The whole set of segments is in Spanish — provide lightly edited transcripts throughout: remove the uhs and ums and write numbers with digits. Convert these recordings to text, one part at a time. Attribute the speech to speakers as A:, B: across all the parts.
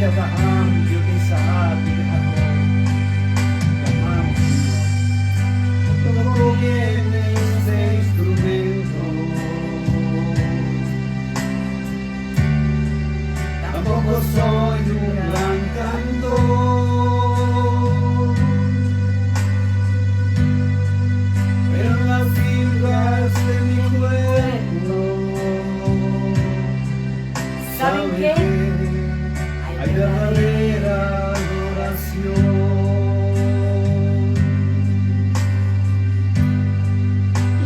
A: Abraham, Dios de Isaac, Dios de Jacob. Te amamos, Señor. No vienes de instrumento, tampoco soy un gran cantor, pero en las fibras de mi cuerpo,
B: ¿saben qué?
A: Hay verdadera adoración.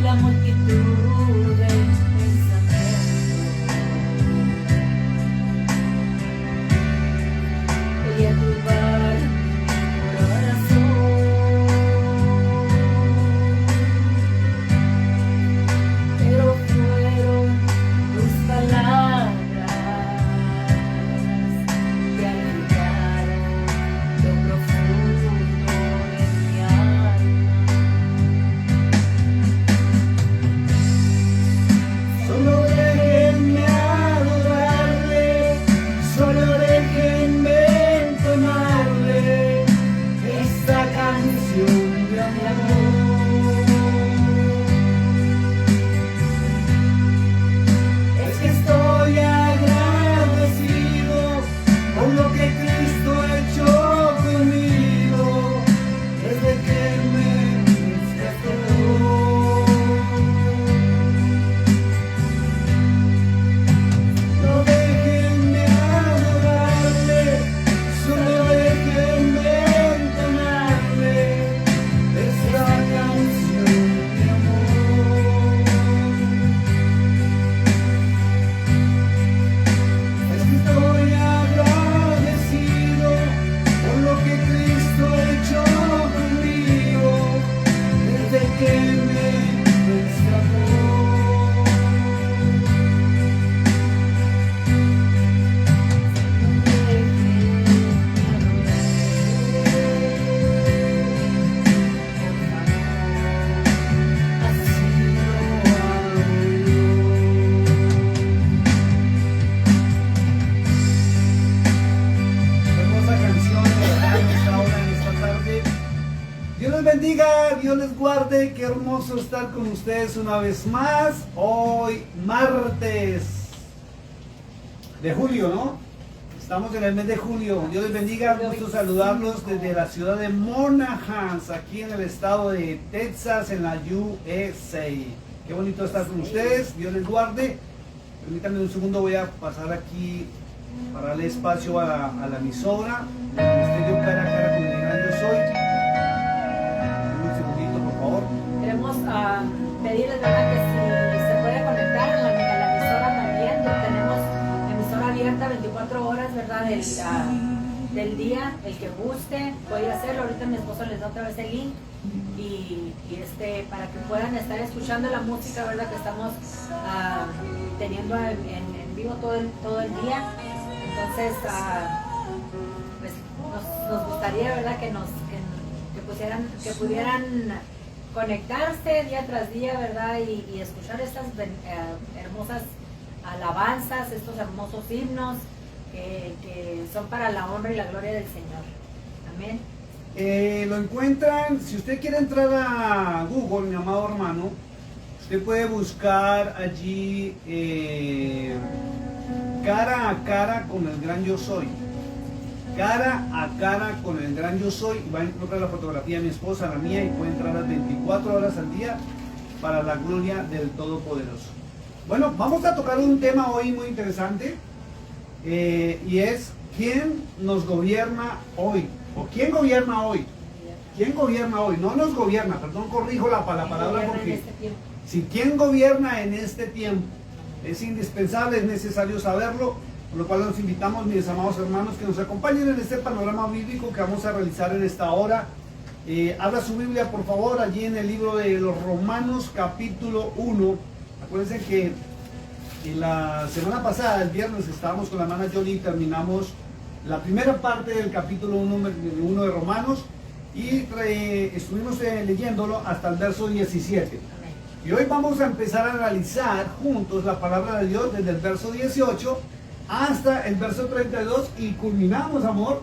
B: La multitud de pensamientos quería turbar mi corazón, pero fueron tus palabras que alegraron lo profundo de mi alma.
A: Solo déjenme adorarle, solo déjenme entonarle esta canción de amor. Es que estoy agradecido por lo que Cristo ha hecho conmigo desde que me rescató. No déjenme adorarle, solo déjenme entonarle esta canción de amor. Es que estoy agradecido por lo que Cristo ha hecho conmigo desde que me rescató. Hermosa canción de verdad en esta hora, en esta tarde. Dios les bendiga, Dios les guarde. Qué hermoso estar con ustedes una vez más. Hoy martes de julio, ¿no? Estamos en el mes de julio. Dios les bendiga, gusto saludarlos desde la ciudad de Monaghan, aquí en el estado de Texas, en la USA. Qué bonito estar con ustedes, Dios les guarde. Permítanme un segundo, voy a pasar aquí para darle espacio a la emisora. Ministerio cara a cara con el gran yo soy. Un segundito, por favor.
B: Queremos pedirles, ¿verdad?, que si se puede conectar a la emisora también. Ya tenemos emisora abierta 24 horas, ¿verdad?, del día. El que guste puede hacerlo. Ahorita mi esposo les da otra vez el link y para que puedan estar escuchando la música, ¿verdad?, que estamos teniendo en vivo todo el día. Entonces, pues nos gustaría, ¿verdad?, que pudieran conectarse día tras día, ¿verdad?, y escuchar estas hermosas alabanzas, estos hermosos himnos que son para la honra y la gloria del Señor. Amén.
A: Lo encuentran, si usted quiere entrar a Google, mi amado hermano, usted puede buscar allí cara a cara con el gran yo soy. Cara a cara con el gran yo soy, y va a encontrar la fotografía de mi esposa, la mía, y puede entrar las 24 horas al día para la gloria del Todopoderoso. Bueno, vamos a tocar un tema hoy muy interesante, y es ¿quién nos gobierna hoy? ¿O quién gobierna hoy? ¿Quién gobierna hoy? No nos gobierna, perdón, corrijo la palabra, porque si quién gobierna en este tiempo, es indispensable, es necesario saberlo, por lo cual los invitamos, mis amados hermanos, que nos acompañen en este panorama bíblico que vamos a realizar en esta hora. Abra su Biblia, por favor, allí en el libro de los Romanos, capítulo 1. Acuérdense que en la semana pasada, el viernes, estábamos con la hermana Jolie y terminamos la primera parte del capítulo 1 de Romanos y estuvimos leyéndolo hasta el verso 17. Y hoy vamos a empezar a analizar juntos la palabra de Dios desde el verso 18 hasta el verso 32 y culminamos, amor,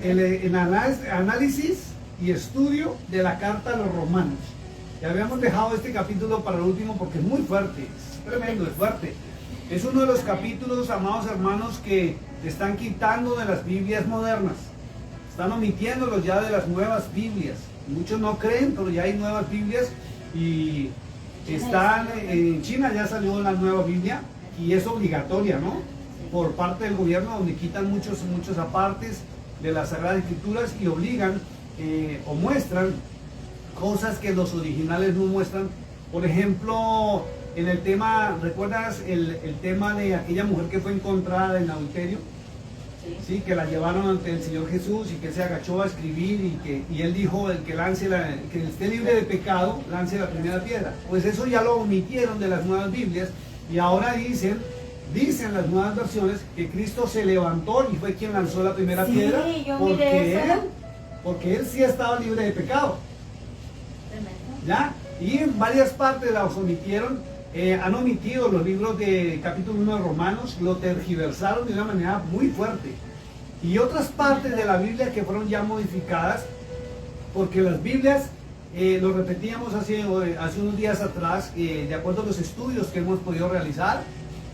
A: en análisis y estudio de la carta a los romanos. Ya habíamos dejado este capítulo para el último porque es muy fuerte, es tremendo, es fuerte. Es uno de los capítulos, amados hermanos, que están quitando de las Biblias modernas. Están omitiéndolos ya de las nuevas Biblias. Muchos no creen, pero ya hay nuevas Biblias y están en China ya salió la nueva Biblia y es obligatoria, ¿no? Por parte del gobierno, donde quitan muchos apartes de las Sagradas Escrituras y obligan o muestran cosas que los originales no muestran. Por ejemplo, en el tema, ¿recuerdas el tema de aquella mujer que fue encontrada en adulterio? Sí, que la llevaron ante el Señor Jesús y que él se agachó a escribir y él dijo, el que que esté libre de pecado, lance la primera piedra. Pues eso ya lo omitieron de las nuevas Biblias y ahora dicen las nuevas versiones que Cristo se levantó y fue quien lanzó la primera piedra porque él sí estaba libre de pecado. ¿Ya? Y en varias partes las omitieron. Han omitido los libros de capítulo 1 de Romanos, lo tergiversaron de una manera muy fuerte. Y otras partes de la Biblia que fueron ya modificadas, porque las Biblias, lo repetíamos hace unos días atrás, de acuerdo a los estudios que hemos podido realizar,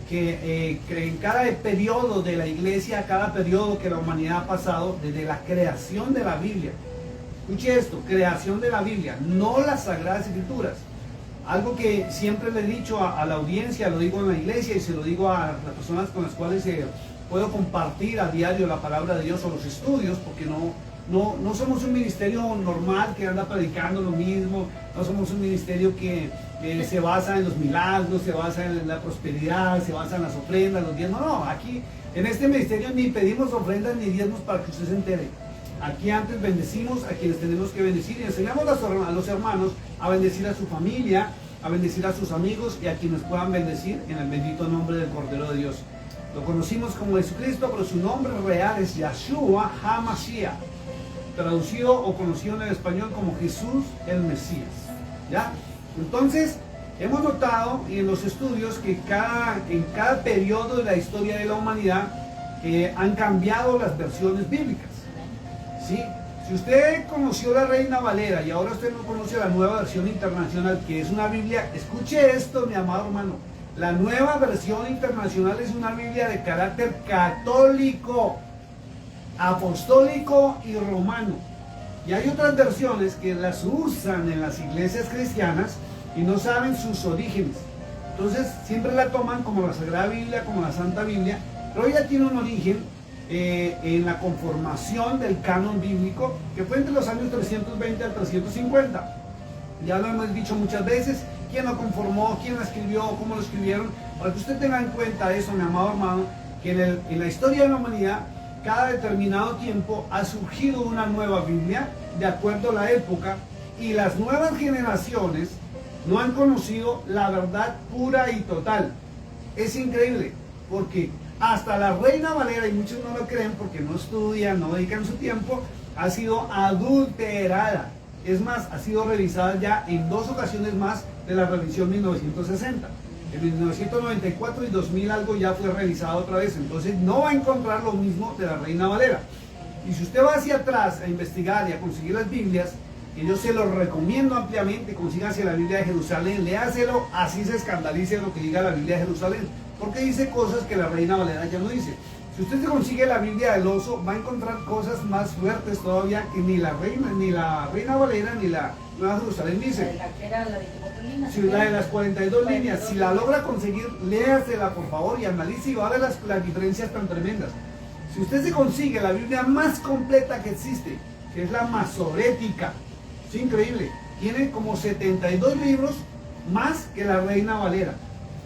A: que en cada periodo de la iglesia, cada periodo que la humanidad ha pasado, desde la creación de la Biblia, escuche esto, creación de la Biblia, no las Sagradas Escrituras. Algo que siempre le he dicho a la audiencia, lo digo en la iglesia y se lo digo a las personas con las cuales puedo compartir a diario la palabra de Dios o los estudios, porque no somos un ministerio normal que anda predicando lo mismo, no somos un ministerio que se basa en los milagros, se basa en la prosperidad, se basa en las ofrendas, los diezmos. No, aquí en este ministerio ni pedimos ofrendas ni diezmos para que usted se entere. Aquí antes bendecimos a quienes tenemos que bendecir y enseñamos a los hermanos a bendecir a su familia, a bendecir a sus amigos y a quienes puedan bendecir en el bendito nombre del Cordero de Dios. Lo conocimos como Jesucristo, pero su nombre real es Yahshua HaMashiach, traducido o conocido en el español como Jesús el Mesías. ¿Ya? Entonces, hemos notado en los estudios que en cada periodo de la historia de la humanidad han cambiado las versiones bíblicas. ¿Sí? Si usted conoció la Reina Valera y ahora usted no conoce la nueva versión internacional, que es una Biblia, escuche esto, mi amado hermano, la nueva versión internacional es una Biblia de carácter católico, apostólico y romano. Y hay otras versiones que las usan en las iglesias cristianas y no saben sus orígenes. Entonces siempre la toman como la Sagrada Biblia, como la Santa Biblia, pero ella tiene un origen en la conformación del canon bíblico que fue entre los años 320 al 350. Ya lo hemos dicho muchas veces, quién lo conformó, quién lo escribió, cómo lo escribieron, para que usted tenga en cuenta eso, mi amado hermano, que en la historia de la humanidad, cada determinado tiempo ha surgido una nueva Biblia de acuerdo a la época y las nuevas generaciones no han conocido la verdad pura y total. Es increíble, porque hasta la Reina Valera, y muchos no lo creen porque no estudian, no dedican su tiempo, ha sido adulterada. Es más, ha sido revisada ya en 2 ocasiones más de la revisión 1960. En 1994 y 2000 algo ya fue revisado otra vez. Entonces no va a encontrar lo mismo de la Reina Valera. Y si usted va hacia atrás a investigar y a conseguir las Biblias, y yo se lo recomiendo ampliamente, consígase la Biblia de Jerusalén, léaselo, así se escandalice lo que diga la Biblia de Jerusalén, porque dice cosas que la Reina Valera ya no dice. Si usted se consigue la Biblia del Oso, va a encontrar cosas más fuertes todavía que ni la Reina Valera ni la Nueva Jerusalén dice. Si la de las 42 líneas, si la logra conseguir, léasela por favor y analice y va a ver las diferencias tan tremendas. Si usted se consigue la Biblia más completa que existe, que es la Masorética, es increíble, tiene como 72 libros más que la Reina Valera,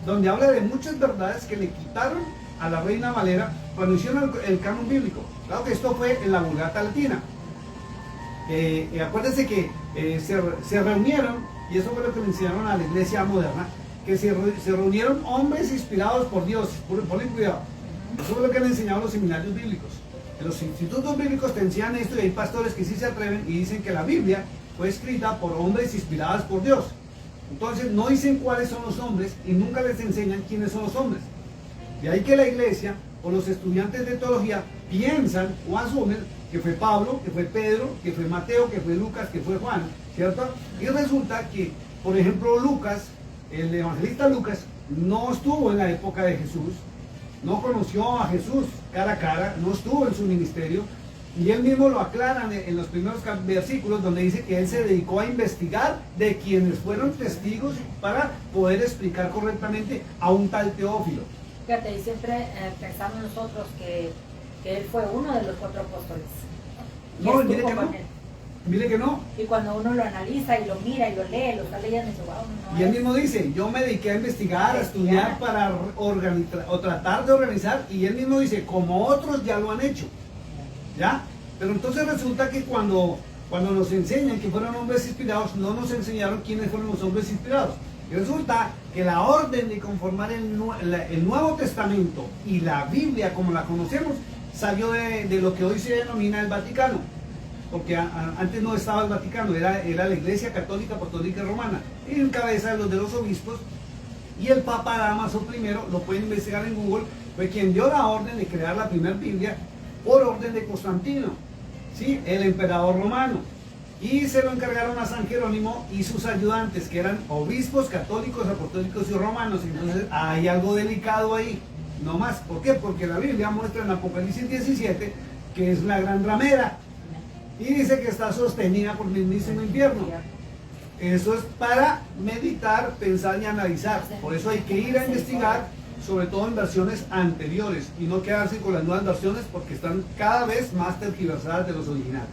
A: donde habla de muchas verdades que le quitaron a la Reina Valera cuando hicieron el canon bíblico. Claro que esto fue en la Vulgata Latina. Acuérdense que se reunieron, y eso fue lo que le enseñaron a la iglesia moderna, que se reunieron hombres inspirados por Dios. Ponen cuidado. Eso fue lo que le enseñaron los seminarios bíblicos. En los institutos bíblicos te enseñan esto y hay pastores que sí se atreven y dicen que la Biblia fue escrita por hombres inspirados por Dios. Entonces no dicen cuáles son los hombres y nunca les enseñan quiénes son los hombres. De ahí que la iglesia o los estudiantes de teología piensan o asumen que fue Pablo, que fue Pedro, que fue Mateo, que fue Lucas, que fue Juan, ¿cierto? Y resulta que, por ejemplo, Lucas, el evangelista Lucas, no estuvo en la época de Jesús, no conoció a Jesús cara a cara, no estuvo en su ministerio, y él mismo lo aclara en los primeros versículos donde dice que él se dedicó a investigar de quienes fueron testigos para poder explicar correctamente a un tal Teófilo.
B: Fíjate, y siempre pensamos nosotros que él fue uno de los 4 apóstoles.
A: No, mire que no. Mire que no.
B: Y cuando uno lo analiza y lo mira y lo lee, lo está leyendo y dice, wow, no.
A: Y él mismo dice, yo me dediqué a investigar, a estudiar para organizar o tratar de organizar, y él mismo dice, como otros ya lo han hecho. ¿Ya? Pero entonces resulta que cuando nos enseñan que fueron hombres inspirados, no nos enseñaron quiénes fueron los hombres inspirados. Y resulta que la orden de conformar el Nuevo Testamento y la Biblia como la conocemos salió de lo que hoy se denomina el Vaticano. Porque antes no estaba el Vaticano, era la Iglesia Católica Apostólica Romana, en cabeza de los obispos, y el Papa Dámaso I, lo pueden investigar en Google, fue quien dio la orden de crear la primera Biblia por orden de Constantino, ¿sí? El emperador romano, y se lo encargaron a San Jerónimo y sus ayudantes, que eran obispos católicos, apostólicos y romanos. Entonces hay algo delicado ahí, no más. ¿Por qué? Porque la Biblia muestra en Apocalipsis 17 que es la gran ramera, y dice que está sostenida por el mismísimo infierno. Eso es para meditar, pensar y analizar. Por eso hay que ir a investigar, sobre todo en versiones anteriores, y no quedarse con las nuevas versiones porque están cada vez más tergiversadas de los originales.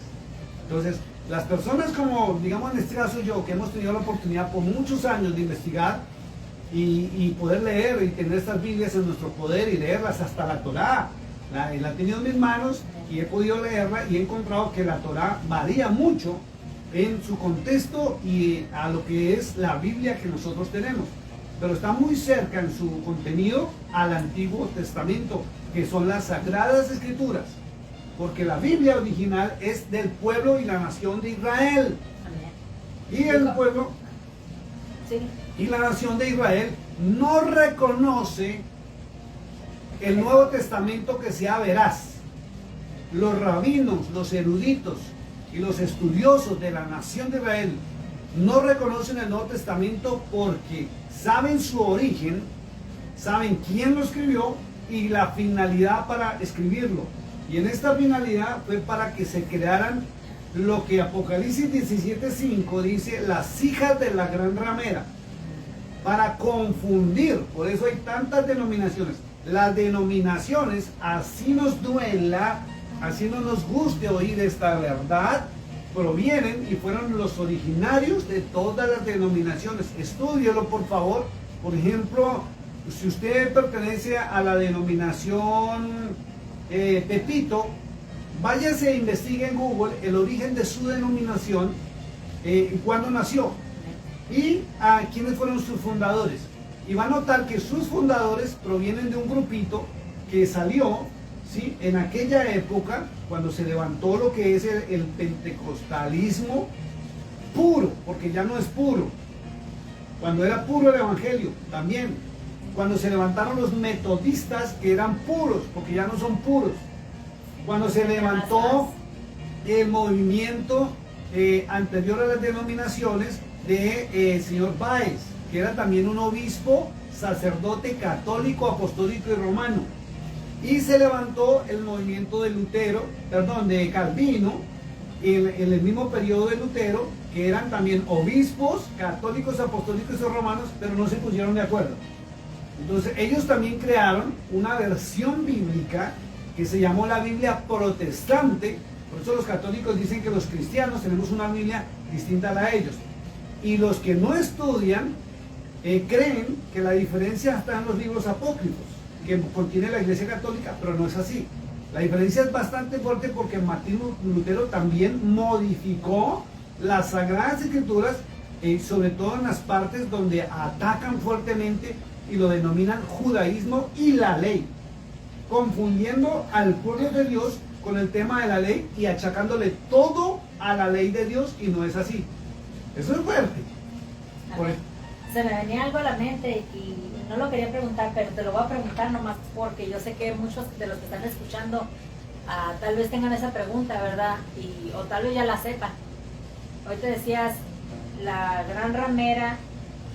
A: Entonces, las personas como, digamos en este caso yo, que hemos tenido la oportunidad por muchos años de investigar y poder leer y tener estas Biblias en nuestro poder y leerlas hasta la Torá, la he tenido en mis manos y he podido leerla y he encontrado que la Torá varía mucho en su contexto y a lo que es la Biblia que nosotros tenemos, pero está muy cerca en su contenido al Antiguo Testamento, que son las Sagradas Escrituras, porque la Biblia original es del pueblo y la nación de Israel. Y el pueblo y la nación de Israel no reconoce el Nuevo Testamento que sea veraz. Los rabinos, los eruditos y los estudiosos de la nación de Israel no reconocen el Nuevo Testamento porque saben su origen, saben quién lo escribió y la finalidad para escribirlo. Y en esta finalidad fue para que se crearan lo que Apocalipsis 17:5 dice, las hijas de la gran ramera, para confundir. Por eso hay tantas denominaciones. Las denominaciones, así nos duela, así no nos guste oír esta verdad, provienen y fueron los originarios de todas las denominaciones. Estúdielo, por favor. Por ejemplo, si usted pertenece a la denominación Pepito, váyase e investigue en Google el origen de su denominación, cuándo nació y a quiénes fueron sus fundadores. Y va a notar que sus fundadores provienen de un grupito que salió, ¿sí?, en aquella época, cuando se levantó lo que es el pentecostalismo puro, porque ya no es puro, cuando era puro el evangelio, también, cuando se levantaron los metodistas, que eran puros, porque ya no son puros, cuando se levantó el movimiento anterior a las denominaciones de señor Báez, que era también un obispo, sacerdote católico, apostólico y romano. Y se levantó el movimiento de de Calvino, en el mismo periodo de Lutero, que eran también obispos, católicos, apostólicos y romanos, pero no se pusieron de acuerdo. Entonces ellos también crearon una versión bíblica que se llamó la Biblia protestante. Por eso los católicos dicen que los cristianos tenemos una Biblia distinta a la de ellos. Y los que no estudian creen que la diferencia está en los libros apócrifos que contiene la Iglesia Católica, pero no es así. La diferencia es bastante fuerte porque Martín Lutero también modificó las Sagradas Escrituras, sobre todo en las partes donde atacan fuertemente y lo denominan judaísmo y la ley, confundiendo al pueblo de Dios con el tema de la ley y achacándole todo a la ley de Dios, y no es así. Eso es fuerte.
B: Se me venía algo a la mente y no lo quería preguntar, pero te lo voy a preguntar nomás porque yo sé que muchos de los que están escuchando tal vez tengan esa pregunta, ¿verdad? O tal vez ya la sepan. Hoy te decías la gran ramera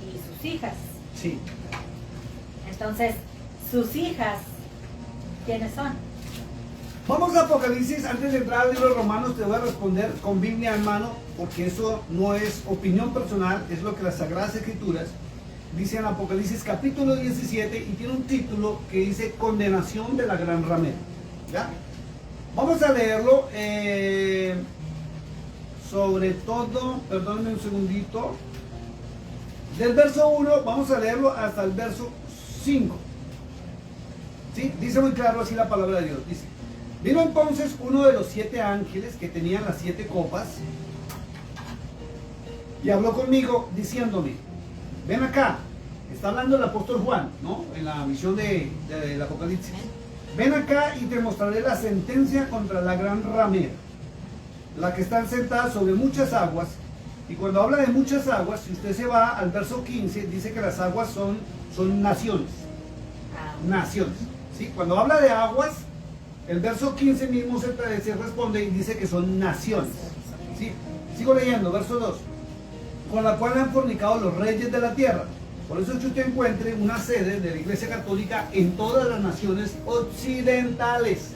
B: y sus hijas.
A: Sí.
B: Entonces, sus hijas, ¿quiénes son?
A: Vamos a Apocalipsis. Antes de entrar al libro de Romanos te voy a responder con Biblia en mano, porque eso no es opinión personal, es lo que las Sagradas Escrituras dicen en Apocalipsis capítulo 17, y tiene un título que dice condenación de la gran ramera. ¿Ya? Vamos a leerlo, sobre todo, perdónenme un segundito, del verso 1, vamos a leerlo hasta el verso 5. ¿Sí? Dice muy claro así la palabra de Dios. Dice: vino entonces uno de los 7 ángeles que tenían las 7 copas y habló conmigo diciéndome: ven acá. Está hablando el apóstol Juan, ¿no? En la visión del Apocalipsis. Ven acá y te mostraré la sentencia contra la gran ramera, la que está sentada sobre muchas aguas. Y cuando habla de muchas aguas, si usted se va al verso 15, dice que las aguas son naciones. Naciones. ¿Sí? Cuando habla de aguas, el verso 15 mismo se responde y dice que son naciones. ¿Sí? Sigo leyendo, verso 2. Con la cual han fornicado los reyes de la tierra. Por eso es que usted encuentre una sede de la Iglesia Católica en todas las naciones occidentales.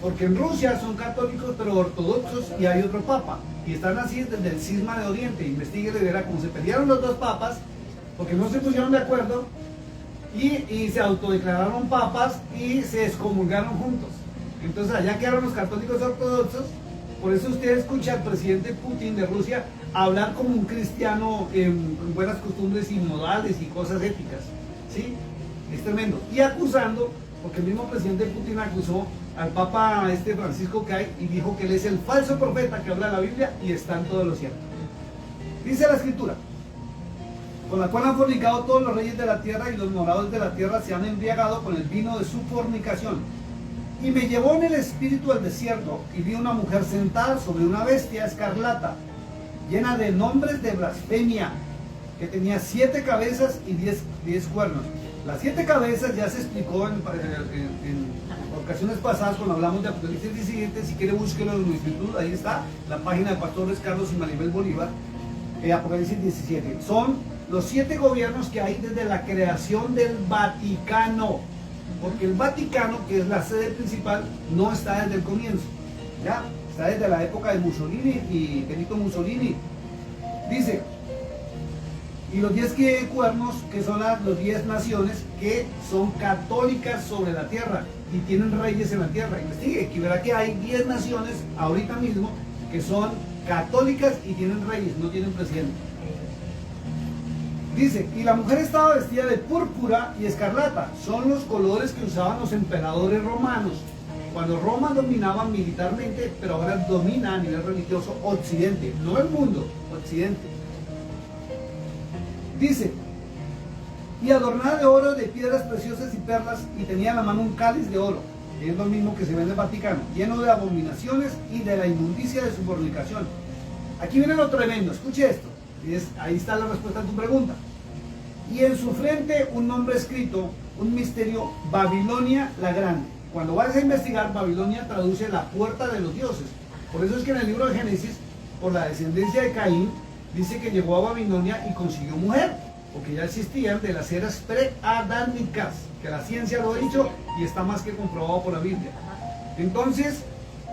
A: Porque en Rusia son católicos pero ortodoxos y hay otro papa. Y están así desde el cisma de Oriente. Investigue y verá cómo se pelearon los 2 papas porque no se pusieron de acuerdo y se autodeclararon papas y se excomulgaron juntos. Entonces allá quedaron los católicos ortodoxos. Por eso usted escucha al presidente Putin de Rusia hablar como un cristiano en buenas costumbres y modales y cosas éticas. ¿Sí? Es tremendo. Y acusando, porque el mismo presidente Putin acusó al Papa Francisco que hay y dijo que él es el falso profeta que habla la Biblia, y está en todo lo cierto. Dice la Escritura: con la cual han fornicado todos los reyes de la tierra, y los moradores de la tierra se han embriagado con el vino de su fornicación. Y me llevó en el espíritu al desierto, y vi una mujer sentada sobre una bestia escarlata, llena de nombres de blasfemia, que tenía 7 cabezas y 10 cuernos. Las 7 cabezas ya se explicó en ocasiones pasadas cuando hablamos de Apocalipsis 17. Si quiere, búsquelo en Multitud, ahí está la página de pastores Carlos y Maribel Bolívar. Apocalipsis 17 son los 7 gobiernos que hay desde la creación del Vaticano, porque el Vaticano, que es la sede principal, no está desde el comienzo, ya está desde la época de Mussolini y Benito Mussolini. Dice: y los 10 cuernos, que son los 10 naciones que son católicas sobre la tierra y tienen reyes en la tierra. Investigue, que verá que hay 10 naciones ahorita mismo que son católicas y tienen reyes, no tienen presidente. Dice: y la mujer estaba vestida de púrpura y escarlata. Son los colores que usaban los emperadores romanos cuando Roma dominaba militarmente, pero ahora domina a nivel religioso Occidente, no el mundo, Occidente. Dice: y adornada de oro, de piedras preciosas y perlas, y tenía en la mano un cáliz de oro, que es lo mismo que se ve en el Vaticano, lleno de abominaciones y de la inmundicia de su fornicación. Aquí viene lo tremendo, escuche esto, ahí está la respuesta a tu pregunta. Y en su frente un nombre escrito, un misterio: Babilonia la Grande. Cuando vas a investigar, Babilonia traduce la puerta de los dioses. Por eso es que en el libro de Génesis, por la descendencia de Caín, dice que llegó a Babilonia y consiguió mujer, porque ya existían de las eras preadánicas, que la ciencia lo ha dicho y está más que comprobado por la Biblia. Entonces,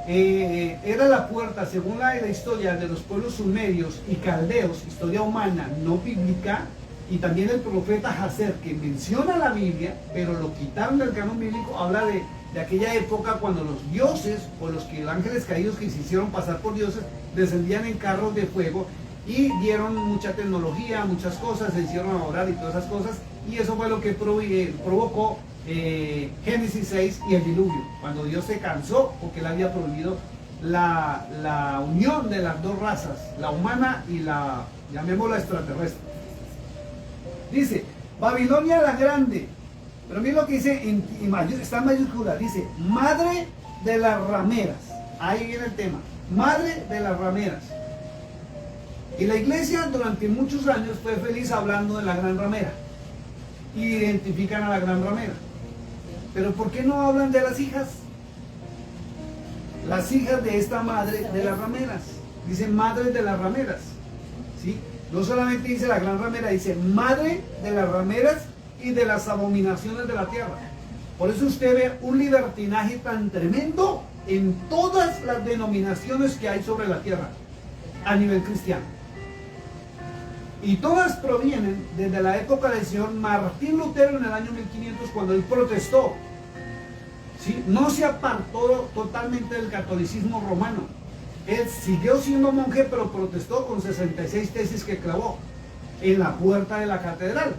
A: era la puerta, según la historia de los pueblos sumerios y caldeos, historia humana, no bíblica, y también el profeta Hazer, que menciona la Biblia, pero lo quitaron del canon bíblico. Habla de aquella época cuando los dioses, o los ángeles caídos que se hicieron pasar por dioses, descendían en carros de fuego y dieron mucha tecnología, muchas cosas, se hicieron adorar y todas esas cosas, y eso fue lo que provocó Génesis 6 y el diluvio, cuando Dios se cansó porque él había prohibido la unión de las 2 razas, la humana y la, llamémosla, extraterrestre. Dice: Babilonia la Grande, pero miren lo que dice, está en mayúscula, dice: madre de las rameras. Ahí viene el tema, madre de las rameras. Y la iglesia durante muchos años fue feliz hablando de la gran ramera. identifican a la gran ramera. Pero ¿por qué no hablan de las hijas? Las hijas de esta madre de las rameras. Dice madre de las rameras. ¿Sí? No solamente dice la gran ramera, dice madre de las rameras y de las abominaciones de la tierra. Por eso usted ve un libertinaje tan tremendo en todas las denominaciones que hay sobre la tierra a nivel cristiano. Y todas provienen desde la época del señor Martín Lutero en el año 1500, cuando él protestó. ¿Sí? No se apartó totalmente del catolicismo romano. Él siguió siendo monje, pero protestó con 66 tesis que clavó en la puerta de la catedral.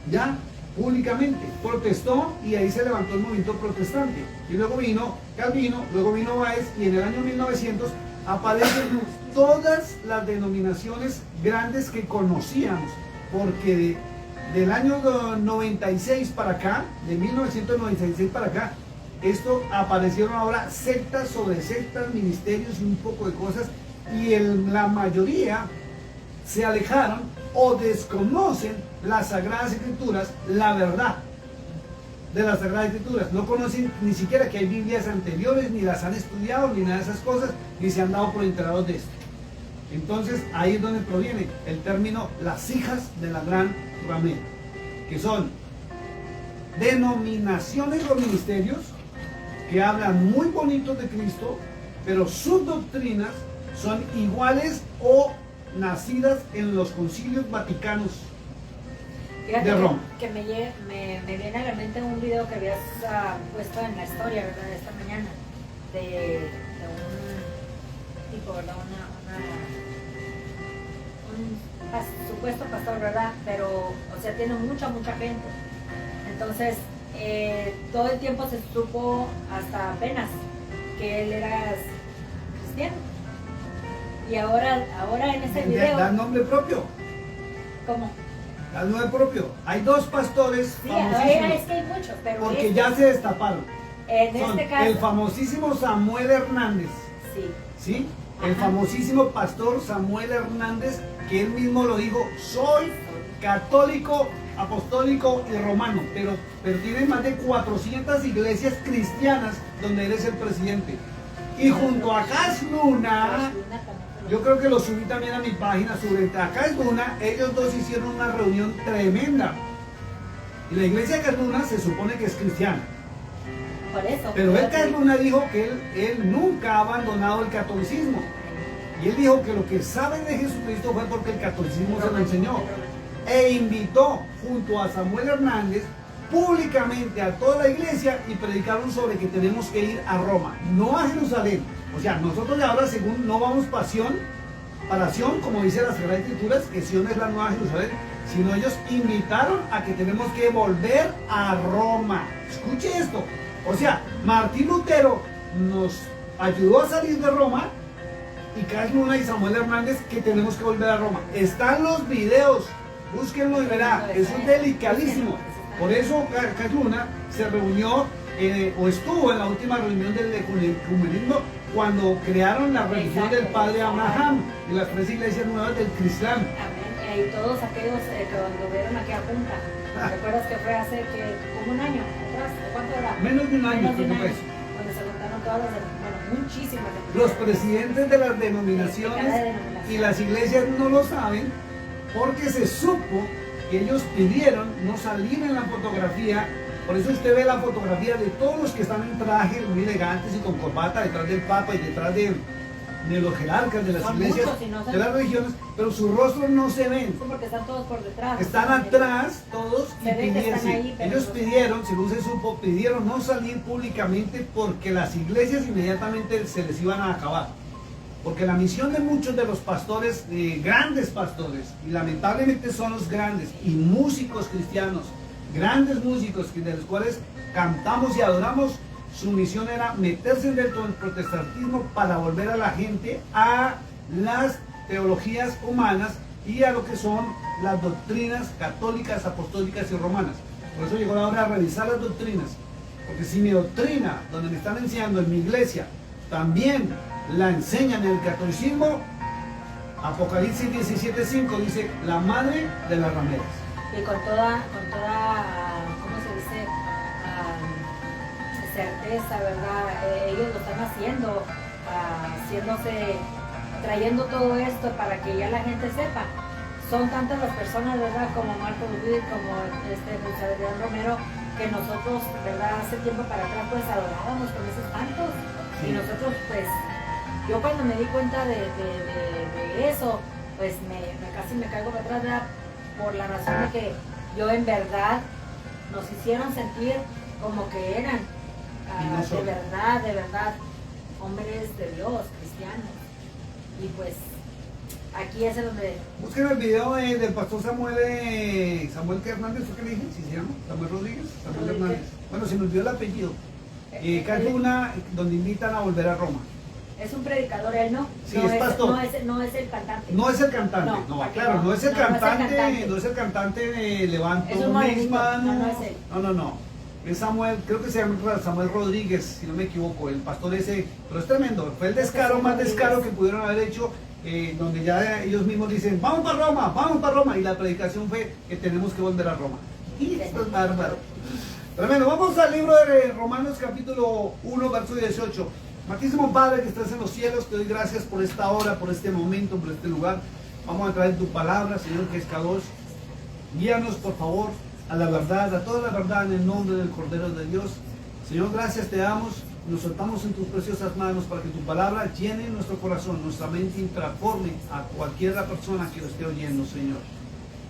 A: Ya, públicamente. Protestó y ahí se levantó el movimiento protestante. Y luego vino Calvino, luego vino Báez, y en el año 1900 aparecen todas las denominaciones grandes que conocíamos, porque del año 96 para acá, de 1996 para acá, esto aparecieron ahora sectas sobre sectas, ministerios y un poco de cosas, y la mayoría se alejaron o desconocen las Sagradas Escrituras, la verdad de las Sagradas Escrituras. No conocen ni siquiera que hay Biblias anteriores, ni las han estudiado, ni nada de esas cosas, ni se han dado por enterados de esto. Entonces ahí es donde proviene el término las hijas de la gran ramera, que son denominaciones o ministerios que hablan muy bonitos de Cristo, pero sus doctrinas son iguales o nacidas en los concilios vaticanos.
B: Fíjate
A: de Roma.
B: Que me viene a la mente un video que habías puesto en la historia, ¿verdad? De esta mañana, de un tipo, ¿verdad? Un supuesto pastor, ¿verdad? Pero, o sea, tiene mucha gente. Entonces, todo el tiempo se supo hasta apenas que él era cristiano. Y ahora en ese video...
A: Da nombre propio.
B: ¿Cómo?
A: Da nombre propio. Hay dos pastores
B: Sí,
A: famosísimos.
B: es que hay muchos, pero
A: porque ya se destaparon.
B: En
A: Son
B: este caso...
A: el famosísimo Samuel Hernández.
B: Sí.
A: ¿Sí? El
B: Ajá.
A: famosísimo pastor Samuel Hernández, que él mismo lo dijo: soy católico, apostólico y romano, pero tiene más de 400 iglesias cristianas donde él es el presidente. Y junto a Cas Luna, yo creo que lo subí también a mi página, sobre Cas Luna, ellos dos hicieron una reunión tremenda. Y la iglesia de Cas Luna se supone que es cristiana.
B: Por eso.
A: Pero Cas Luna dijo que él nunca ha abandonado el catolicismo. Y él dijo que lo que sabe de Jesucristo fue porque el catolicismo se lo enseñó. E invitó junto a Samuel Hernández públicamente a toda la iglesia y predicaron sobre que tenemos que ir a Roma, no a Jerusalén. O sea, nosotros de ahora, según, no vamos para Sion, como dice las Sagradas Escrituras, que Sion es la nueva Jerusalén, sino ellos invitaron a que tenemos que volver a Roma. Escuche esto. O sea, Martín Lutero nos ayudó a salir de Roma, y Cas Luna y Samuel Hernández que tenemos que volver a Roma. Están los videos, búsquenlo y verá, es un delicadísimo. Por eso Cas Luna se reunió o estuvo en la última reunión del ecumenismo cuando crearon la religión del padre Abraham y las tres iglesias nuevas del Crislán.
B: Amén. Y todos aquellos que cuando vieron aquella junta, ¿recuerdas que fue hace como un año atrás? ¿Cuánto era?
A: Menos de un año, creo que fue eso.
B: Cuando se juntaron todas muchísimas.
A: Los presidentes de las denominaciones y las iglesias no lo saben, porque se supo que ellos pidieron no salir en la fotografía. Por eso usted ve la fotografía de todos los que están en traje muy elegantes y con corbata detrás del Papa y detrás de los jerarcas de las iglesias, de las religiones, pero sus rostros no se ven.
B: Porque están todos por detrás.
A: Están atrás todos y
B: pidieron.
A: Ellos pidieron, según se supo, pidieron no salir públicamente porque las iglesias inmediatamente se les iban a acabar. Porque la misión de muchos de los pastores, grandes pastores, y lamentablemente son los grandes, y músicos cristianos, grandes músicos de los cuales cantamos y adoramos, su misión era meterse dentro del protestantismo para volver a la gente a las teologías humanas y a lo que son las doctrinas católicas, apostólicas y romanas. Por eso llegó la hora de revisar las doctrinas, porque si mi doctrina, donde me están enseñando en mi iglesia, también la enseñan en el catolicismo, Apocalipsis 17:5 dice: la madre de las rameras.
B: Y con toda cabeza, ¿verdad? Ellos lo están haciendo, trayendo todo esto para que ya la gente sepa. Son tantas las personas, ¿verdad? Como Marco Luis, como José Adrián Romero, que nosotros, ¿verdad? Hace tiempo para atrás, pues adorábamos con esos cantos. Sí. Y nosotros, pues, yo cuando me di cuenta de eso, pues casi me caigo para atrás, ¿verdad? Por la razón de que yo en verdad nos hicieron sentir como que eran de verdad, hombres de Dios, cristianos. Y pues aquí es donde...
A: Busquen el video del pastor Samuel Hernández, ¿fue que le dije? ¿Sí se llama? Samuel Rodríguez, Samuel Hernández. Bueno, se me olvidó el apellido. Canta una donde invitan a volver a Roma.
B: Es un predicador, él no.
A: Sí, no es pastor.
B: No es el cantante.
A: No es el cantante, no, claro, no es el cantante, no es el cantante de Levanto Nisman.
B: No es él.
A: No. Es Samuel, creo que se llama Samuel Rodríguez, si no me equivoco, el pastor ese, pero es tremendo, fue el descaro más descaro que pudieron haber hecho, donde ya ellos mismos dicen, vamos para Roma, y la predicación fue que tenemos que volver a Roma. Y esto es bárbaro. Tremendo, vamos al libro de Romanos capítulo 1, verso 18. Amantísimo Padre que estás en los cielos, te doy gracias por esta hora, por este momento, por este lugar. Vamos a traer tu palabra, Señor, que es Kadosh. Guíanos, por favor, a la verdad, a toda la verdad en el nombre del Cordero de Dios. Señor, gracias te damos, nos soltamos en tus preciosas manos para que tu palabra llene nuestro corazón, nuestra mente, y transforme a cualquier persona que lo esté oyendo, Señor.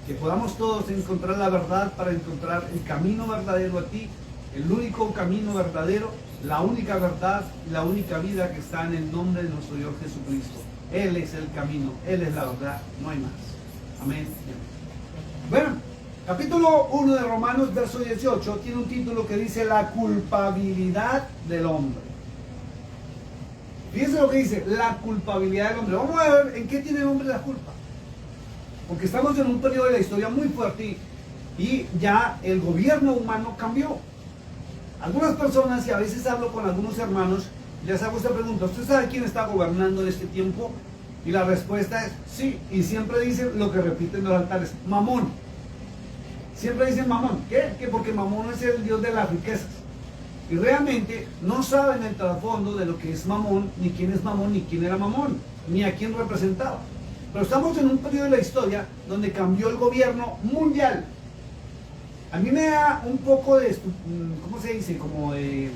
A: Que podamos todos encontrar la verdad para encontrar el camino verdadero a ti, el único camino verdadero, la única verdad y la única vida que está en el nombre de nuestro Dios Jesucristo. Él es el camino, Él es la verdad, no hay más. Amén. Bueno, capítulo 1 de Romanos, verso 18, tiene un título que dice la culpabilidad del hombre. Fíjense lo que dice, la culpabilidad del hombre. Vamos a ver en qué tiene el hombre la culpa. Porque estamos en un periodo de la historia muy fuerte y ya el gobierno humano cambió. Algunas personas, y a veces hablo con algunos hermanos, les hago esta pregunta, ¿usted sabe quién está gobernando en este tiempo? Y la respuesta es sí, y siempre dicen lo que repiten los altares, Mamón. Siempre dicen Mamón. ¿Qué? Porque Mamón es el dios de las riquezas. Y realmente no saben el trasfondo de lo que es Mamón, ni quién es Mamón, ni quién era Mamón, ni a quién representaba. Pero estamos en un periodo de la historia donde cambió el gobierno mundial. A mí me da un poco de, ¿cómo se dice? Como de,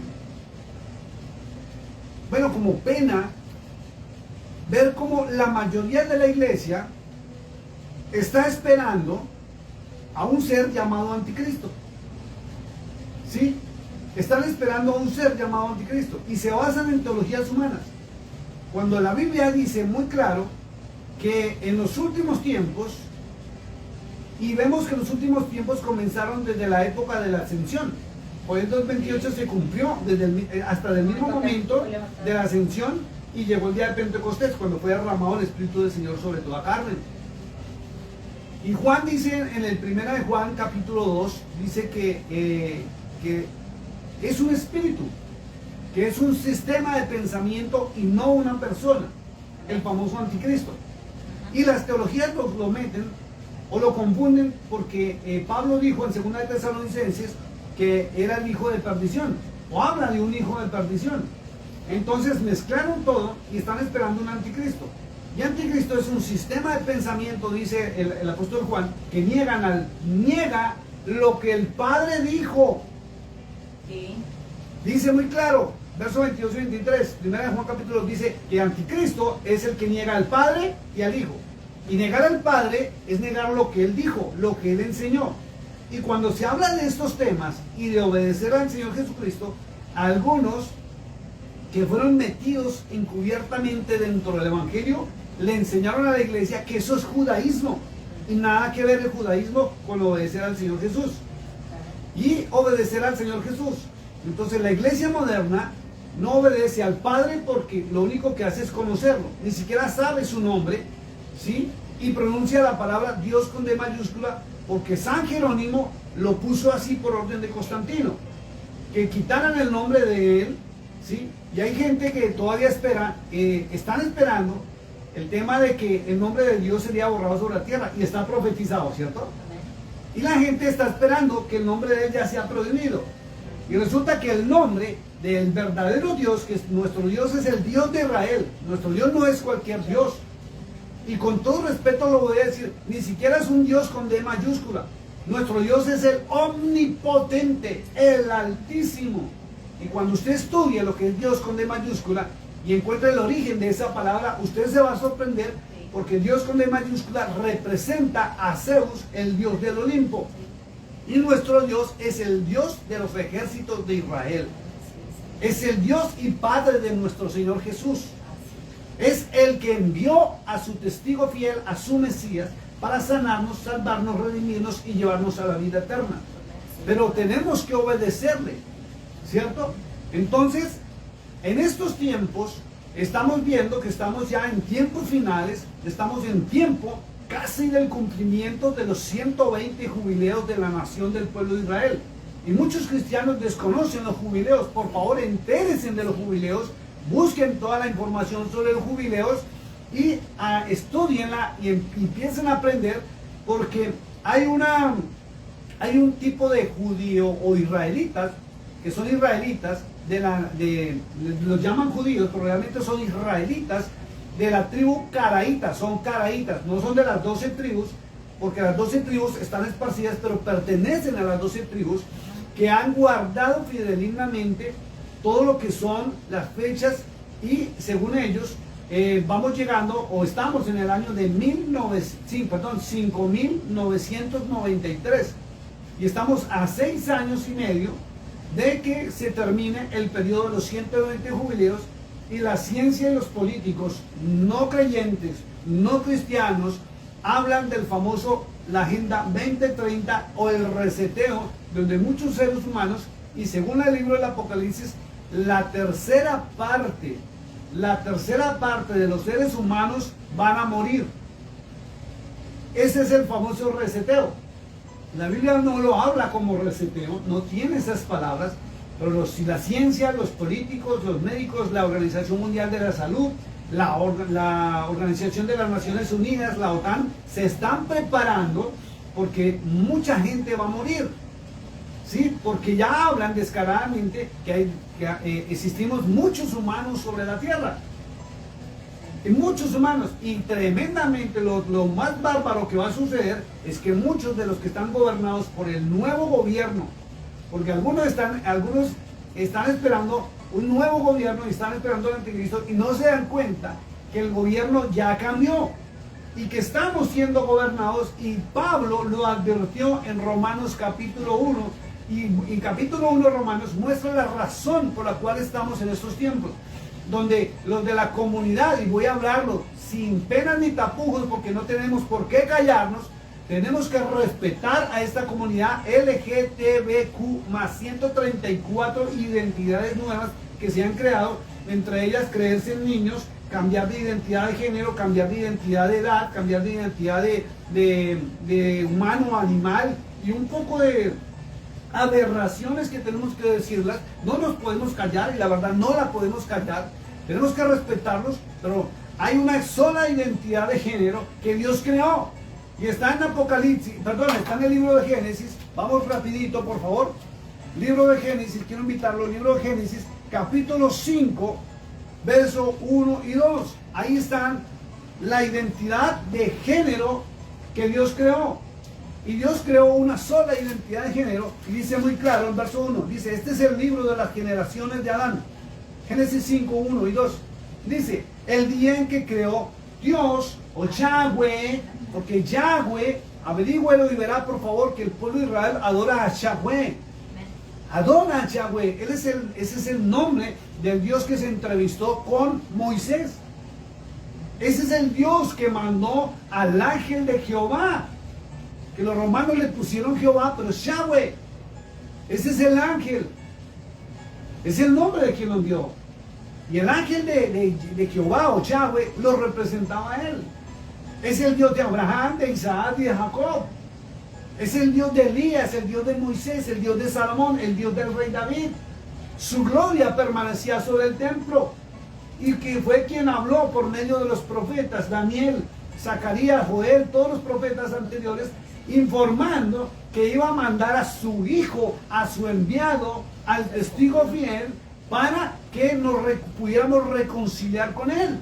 A: bueno, como pena ver cómo la mayoría de la iglesia está esperando a un ser llamado anticristo. ¿Sí? Están esperando a un ser llamado anticristo y se basan en teologías humanas. Cuando la Biblia dice muy claro que en los últimos tiempos, y vemos que los últimos tiempos comenzaron desde la época de la ascensión. Hoy el 228 se cumplió hasta el mismo momento de la ascensión y llegó el día de Pentecostés, cuando fue derramado el Espíritu del Señor sobre toda carne. Y Juan dice en el 1 de Juan capítulo 2, dice que es un espíritu, que es un sistema de pensamiento y no una persona, el famoso anticristo. Y las teologías lo meten o lo confunden porque Pablo dijo en 2 de Tesalonicenses que era el hijo de perdición, o habla de un hijo de perdición. Entonces mezclaron todo y están esperando un anticristo. Y anticristo es un sistema de pensamiento, dice el apóstol Juan, que niega lo que el Padre dijo.
B: Sí.
A: Dice muy claro, verso 22 y 23, 1 de Juan capítulo 2 dice que anticristo es el que niega al Padre y al Hijo. Y negar al Padre es negar lo que Él dijo, lo que Él enseñó. Y cuando se habla de estos temas y de obedecer al Señor Jesucristo, algunos que fueron metidos encubiertamente dentro del Evangelio, le enseñaron a la iglesia que eso es judaísmo. Y nada que ver el judaísmo con obedecer al Señor Jesús. Y obedecer al Señor Jesús. Entonces la iglesia moderna no obedece al Padre porque lo único que hace es conocerlo. Ni siquiera sabe su nombre, ¿sí? Y pronuncia la palabra Dios con D mayúscula porque San Jerónimo lo puso así por orden de Constantino, que quitaran el nombre de él, ¿sí? Y hay gente que todavía espera, están esperando el tema de que el nombre de Dios sería borrado sobre la tierra y está profetizado, ¿cierto? Y la gente está esperando que el nombre de él ya sea prohibido. Y resulta que el nombre del verdadero Dios, que es nuestro Dios, es el Dios de Israel. Nuestro Dios no es cualquier Dios. Y con todo respeto lo voy a decir, ni siquiera es un Dios con D mayúscula. Nuestro Dios es el omnipotente, el altísimo. Y cuando usted estudie lo que es Dios con D mayúscula y encuentre el origen de esa palabra, usted se va a sorprender, porque Dios con D mayúscula representa a Zeus, el Dios del Olimpo. Y nuestro Dios es el Dios de los ejércitos de Israel. Es el Dios y Padre de nuestro Señor Jesús. Es el que envió a su testigo fiel, a su Mesías, para sanarnos, salvarnos, redimirnos y llevarnos a la vida eterna. Pero tenemos que obedecerle, ¿cierto? Entonces, en estos tiempos, estamos viendo que estamos ya en tiempos finales, estamos en tiempo casi del cumplimiento de los 120 jubileos de la nación del pueblo de Israel. Y muchos cristianos desconocen los jubileos. Por favor, entérense de los jubileos, busquen toda la información sobre los jubileos y estudienla y empiecen a aprender, porque hay un tipo de judío o israelitas, que son israelitas, los llaman judíos, pero realmente son israelitas, de la tribu caraíta, son caraítas, no son de las 12 tribus, porque las 12 tribus están esparcidas, pero pertenecen a las 12 tribus que han guardado fidedignamente todo lo que son las fechas, y según ellos, vamos llegando, o estamos en el año de 5993, y estamos a 6 años y medio de que se termine el periodo de los 120 jubileos. Y la ciencia y los políticos no creyentes, no cristianos, hablan del famoso, la Agenda 2030 o el reseteo, donde muchos seres humanos, y según el libro del Apocalipsis, la tercera parte de los seres humanos van a morir. Ese es el famoso reseteo. La Biblia no lo habla como reseteo, no tiene esas palabras. Pero si la ciencia, los políticos, los médicos, la Organización Mundial de la Salud, la Organización de las Naciones Unidas, la OTAN, se están preparando, porque mucha gente va a morir, ¿sí? Porque ya hablan descaradamente que existimos muchos humanos sobre la tierra. Y muchos humanos, y tremendamente lo más bárbaro que va a suceder es que muchos de los que están gobernados por el nuevo gobierno, porque algunos están esperando un nuevo gobierno y están esperando el anticristo, y no se dan cuenta que el gobierno ya cambió y que estamos siendo gobernados. Y Pablo lo advirtió en Romanos capítulo 1, y en capítulo 1 Romanos muestra la razón por la cual estamos en estos tiempos, donde los de la comunidad, y voy a hablarlo sin penas ni tapujos porque no tenemos por qué callarnos, tenemos que respetar a esta comunidad LGTBQ más 134 identidades nuevas que se han creado, entre ellas creerse en niños, cambiar de identidad de género, cambiar de identidad de edad, cambiar de identidad de humano a animal, y un poco de aberraciones que tenemos que decirlas. No nos podemos callar, y la verdad no la podemos callar, tenemos que respetarlos, pero hay una sola identidad de género que Dios creó. Y está en Apocalipsis, está en el libro de Génesis. Vamos rapidito, por favor. Libro de Génesis, quiero invitarlo. Libro de Génesis, capítulo 5, verso 1 y 2. Ahí están la identidad de género que Dios creó. Y Dios creó una sola identidad de género. Y dice muy claro en verso 1. Dice, este es el libro de las generaciones de Adán. Génesis 5, 1 y 2. Dice, el día en que creó Dios, o Yahweh, porque Yahweh, averígüelo y verá por favor que el pueblo de Israel adora a Yahweh. Adora a Yahweh. Ese es el nombre del Dios que se entrevistó con Moisés. Ese es el Dios que mandó al ángel de Jehová, que los romanos le pusieron Jehová, pero es Yahweh. Ese es el ángel. Es el nombre de quien lo envió. Y el ángel de Jehová o Yahweh lo representaba a él. Es el Dios de Abraham, de Isaac y de Jacob. Es el Dios de Elías, el Dios de Moisés, el Dios de Salomón, el Dios del rey David. Su gloria permanecía sobre el templo, y que fue quien habló por medio de los profetas, Daniel, Zacarías, Joel, todos los profetas anteriores, informando que iba a mandar a su hijo, a su enviado, al testigo fiel, para que pudiéramos reconciliar con él.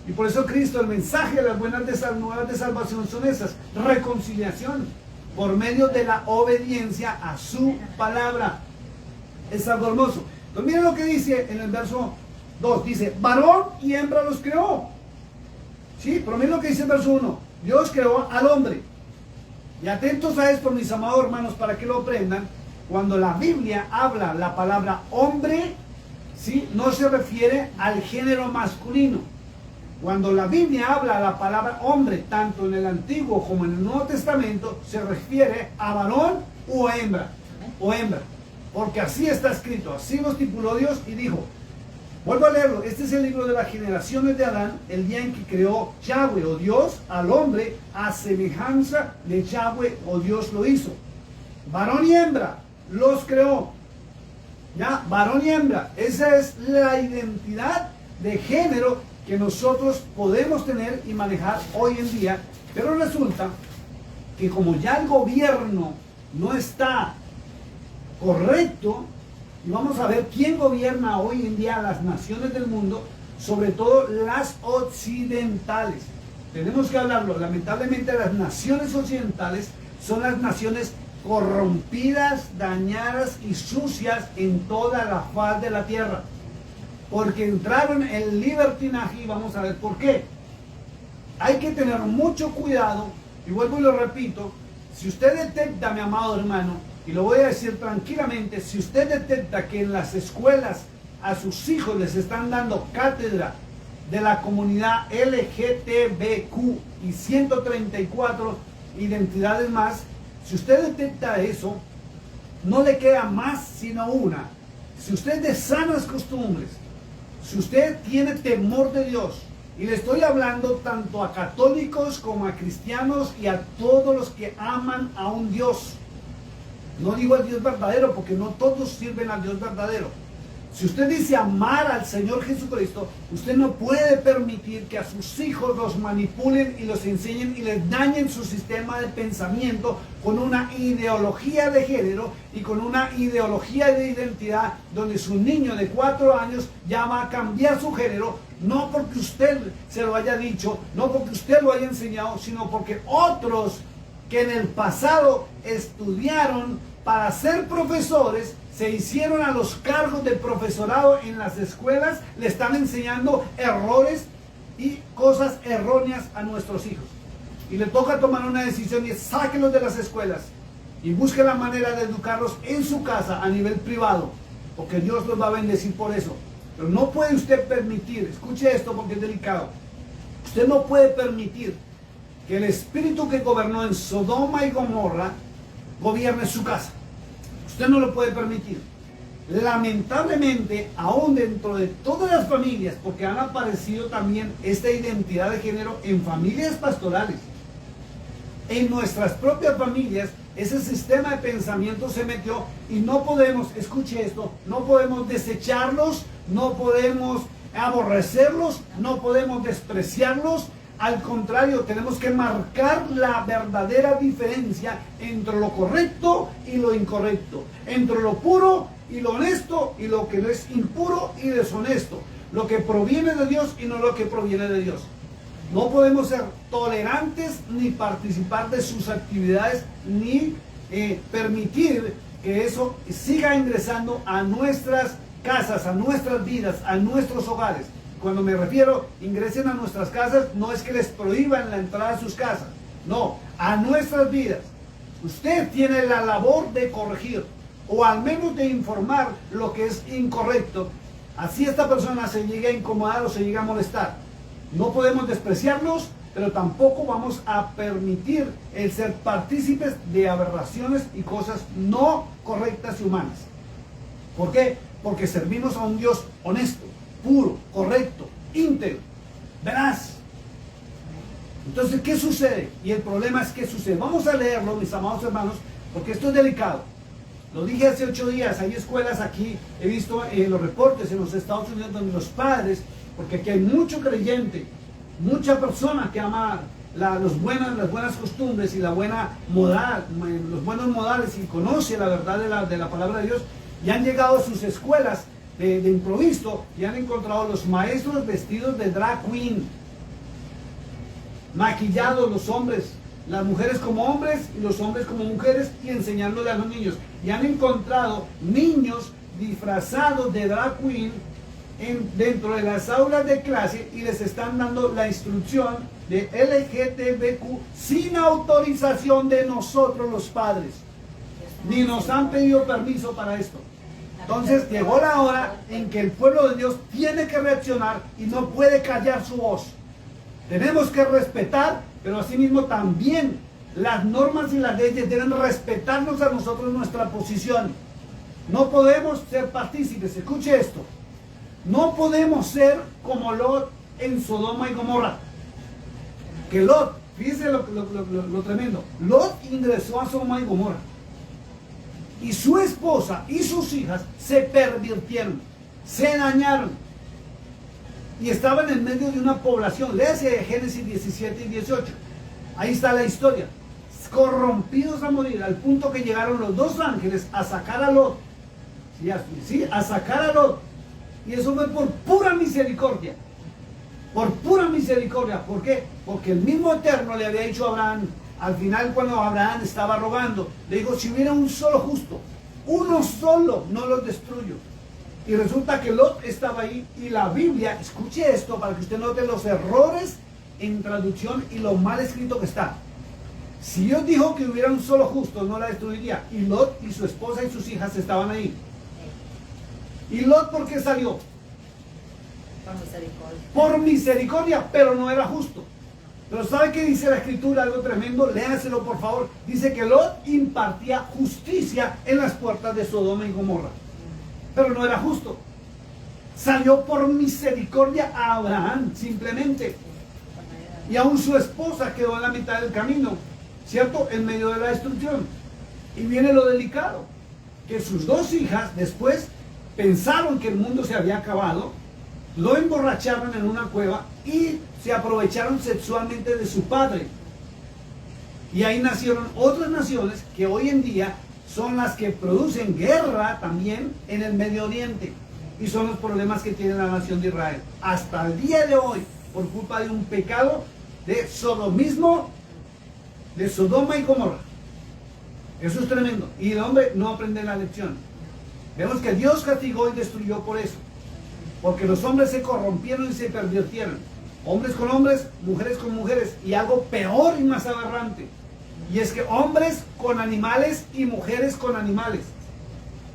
A: Y por eso Cristo, el mensaje de las buenas nuevas de salvación son esas: reconciliación por medio de la obediencia a su palabra. Es algo hermoso. Entonces miren lo que dice en el verso 2, dice, varón y hembra los creó. Sí, pero miren lo que dice el verso 1, Dios creó al hombre. Y atentos a esto, mis amados hermanos, para que lo aprendan. Cuando la Biblia habla la palabra hombre, ¿sí?, no se refiere al género masculino. Cuando la Biblia habla la palabra hombre, tanto en el Antiguo como en el Nuevo Testamento, se refiere a varón o hembra. Porque así está escrito, así lo estipuló Dios y dijo. Vuelvo a leerlo. Este es el libro de las generaciones de Adán, el día en que creó Yahweh o Dios al hombre, a semejanza de Yahweh o Dios lo hizo. Varón y hembra los creó. Ya, varón y hembra. Esa es la identidad de género que nosotros podemos tener y manejar hoy en día. Pero resulta que como ya el gobierno no está correcto, y vamos a ver quién gobierna hoy en día las naciones del mundo, sobre todo las occidentales. Tenemos que hablarlo. Lamentablemente las naciones occidentales son las naciones corrompidas, dañadas y sucias en toda la faz de la tierra. Porque entraron en el libertinaje y vamos a ver por qué. Hay que tener mucho cuidado, y vuelvo y lo repito, si usted detecta, mi amado hermano, y lo voy a decir tranquilamente, si usted detecta que en las escuelas a sus hijos les están dando cátedra de la comunidad LGTBQ y 134 identidades más, si usted detecta eso, no le queda más sino una. Si usted es de sanas costumbres, si usted tiene temor de Dios, y le estoy hablando tanto a católicos como a cristianos y a todos los que aman a un Dios. No digo al Dios verdadero, porque no todos sirven al Dios verdadero. Si usted dice amar al Señor Jesucristo, usted no puede permitir que a sus hijos los manipulen y los enseñen y les dañen su sistema de pensamiento con una ideología de género y con una ideología de identidad donde su niño de 4 años ya va a cambiar su género, no porque usted se lo haya dicho, no porque usted lo haya enseñado, sino porque otros que en el pasado estudiaron para ser profesores, se hicieron a los cargos de profesorado en las escuelas, le están enseñando errores y cosas erróneas a nuestros hijos. Y le toca tomar una decisión y es sáquenlos de las escuelas y busque la manera de educarlos en su casa a nivel privado, porque Dios los va a bendecir por eso. Pero no puede usted permitir, escuche esto porque es delicado, usted no puede permitir que el espíritu que gobernó en Sodoma y Gomorra gobierne su casa. Usted no lo puede permitir. Lamentablemente, aún dentro de todas las familias, porque han aparecido también esta identidad de género en familias pastorales, en nuestras propias familias, ese sistema de pensamiento se metió y no podemos, escuche esto, no podemos desecharlos, no podemos aborrecerlos, no podemos despreciarlos. Al contrario, tenemos que marcar la verdadera diferencia entre lo correcto y lo incorrecto, entre lo puro y lo honesto y lo que no es impuro y deshonesto, lo que proviene de Dios y no lo que proviene de Dios. No podemos ser tolerantes ni participar de sus actividades ni permitir que eso siga ingresando a nuestras casas, a nuestras vidas, a nuestros hogares. Cuando me refiero, ingresen a nuestras casas, no es que les prohíban la entrada a sus casas, no, a nuestras vidas. Usted tiene la labor de corregir, o al menos de informar lo que es incorrecto. Así esta persona se llega a incomodar o se llega a molestar. No podemos despreciarlos, pero tampoco vamos a permitir el ser partícipes de aberraciones y cosas no correctas y humanas. ¿Por qué? Porque servimos a un Dios honesto, puro, correcto, íntegro, veraz. Entonces, ¿qué sucede? Y el problema es ¿qué sucede? Vamos a leerlo, mis amados hermanos, porque esto es delicado. Lo dije hace 8 días, hay escuelas aquí, he visto los reportes en los Estados Unidos donde los padres, porque aquí hay mucho creyente, mucha persona que ama las buenas costumbres y la buena moral, los buenos modales, y conoce la verdad de la palabra de Dios, y han llegado a sus escuelas de improviso y han encontrado los maestros vestidos de drag queen, maquillados los hombres, las mujeres como hombres y los hombres como mujeres, y enseñándole a los niños. Y han encontrado niños disfrazados de drag queen dentro de las aulas de clase, y les están dando la instrucción de LGTBQ sin autorización de nosotros los padres. Ni nos han pedido permiso para esto. Entonces llegó la hora en que el pueblo de Dios tiene que reaccionar y no puede callar su voz. Tenemos que respetar, pero asimismo también las normas y las leyes deben respetarnos a nosotros nuestra posición. No podemos ser partícipes, escuche esto. No podemos ser como Lot en Sodoma y Gomorra. Que Lot, fíjense lo tremendo, Lot ingresó a Sodoma y Gomorra, y su esposa y sus hijas se pervirtieron, se dañaron, y estaban en medio de una población. Léase Génesis 17 y 18. Ahí está la historia. Corrompidos a morir, al punto que llegaron los dos ángeles a sacar a Lot. Sí, a sacar a Lot. Y eso fue por pura misericordia. Por pura misericordia. ¿Por qué? Porque el mismo Eterno le había dicho a Abraham, al final cuando Abraham estaba rogando, le dijo, si hubiera un solo justo, uno solo, no los destruyo. Y resulta que Lot estaba ahí, y la Biblia, escuche esto para que usted note los errores en traducción y lo mal escrito que está. Si Dios dijo que hubiera un solo justo, no la destruiría. Y Lot y su esposa y sus hijas estaban ahí. ¿Y Lot por qué salió?
B: Por misericordia.
A: Por misericordia, pero no era justo. Pero ¿sabe qué dice la escritura? Algo tremendo, léanselo por favor. Dice que Lot impartía justicia en las puertas de Sodoma y Gomorra, pero no era justo. Salió por misericordia a Abraham, simplemente. Y aún su esposa quedó en la mitad del camino, ¿cierto? En medio de la destrucción. Y viene lo delicado, que sus dos hijas después pensaron que el mundo se había acabado, lo emborracharon en una cueva y se aprovecharon sexualmente de su padre. Y ahí nacieron otras naciones que hoy en día son las que producen guerra también en el Medio Oriente. Y son los problemas que tiene la nación de Israel hasta el día de hoy, por culpa de un pecado de sodomismo, de Sodoma y Gomorra. Eso es tremendo. Y el hombre no aprende la lección. Vemos que Dios castigó y destruyó por eso. Porque los hombres se corrompieron y se pervirtieron. Hombres con hombres, mujeres con mujeres. Y algo peor y más aberrante. Y es que hombres con animales y mujeres con animales.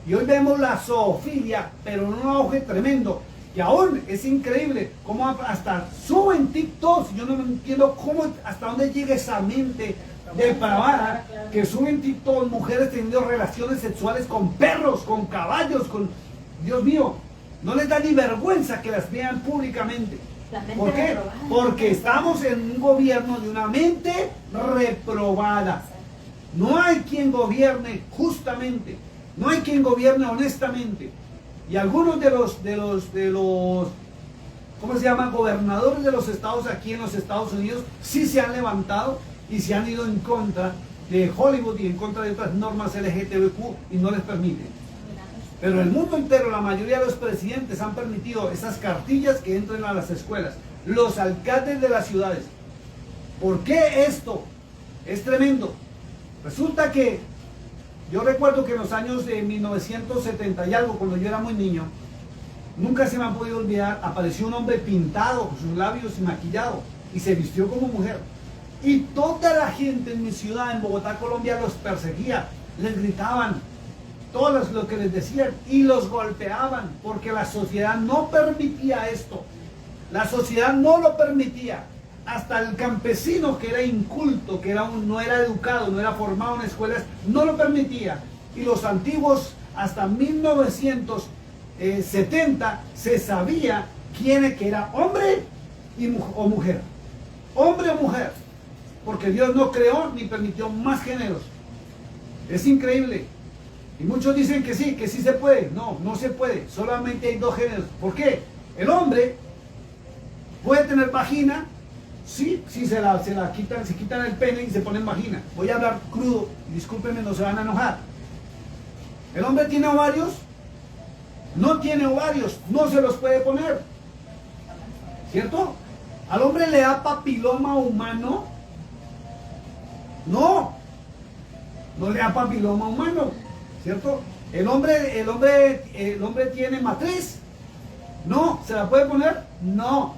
A: Y hoy vemos la zoofilia, pero en un auge tremendo. Y aún es increíble cómo hasta suben TikToks. Yo no entiendo cómo, hasta dónde llega esa mente depravada que suben TikToks, mujeres teniendo relaciones sexuales con perros, con caballos, con... Dios mío, no les da ni vergüenza que las vean públicamente. ¿Por qué? Porque estamos en un gobierno de una mente reprobada. No hay quien gobierne justamente. No hay quien gobierne honestamente. Y algunos de los ¿cómo se llama? Gobernadores de los estados aquí en los Estados Unidos sí se han levantado y se han ido en contra de Hollywood y en contra de otras normas LGTBQ y no les permiten. Pero el mundo entero, la mayoría de los presidentes han permitido esas cartillas que entren a las escuelas. Los alcaldes de las ciudades. ¿Por qué esto? Es tremendo. Resulta que yo recuerdo que en los años de 1970 y algo, cuando yo era muy niño, nunca se me ha podido olvidar, apareció un hombre pintado con sus labios y maquillado y se vistió como mujer. Y toda la gente en mi ciudad, en Bogotá, Colombia, los perseguía, les gritaban todo lo que les decían y los golpeaban porque la sociedad no permitía esto. La sociedad no lo permitía. Hasta el campesino que era inculto, que no era educado, no era formado en escuelas, no lo permitía. Y los antiguos, hasta 1970, se sabía quién que era hombre o mujer. Hombre o mujer. Porque Dios no creó ni permitió más géneros. Es increíble. Y muchos dicen que sí se puede. No, no se puede. Solamente hay dos géneros. ¿Por qué? El hombre puede tener vagina, Sí, sí, se la quitan, se quitan el pene y se ponen vagina. Voy a hablar crudo, discúlpenme, no se van a enojar. ¿El hombre tiene ovarios? No tiene ovarios, no se los puede poner. ¿Cierto? ¿Al hombre le da papiloma humano? No, no le da papiloma humano, ¿cierto? ¿El hombre tiene matriz? No, ¿se la puede poner? No.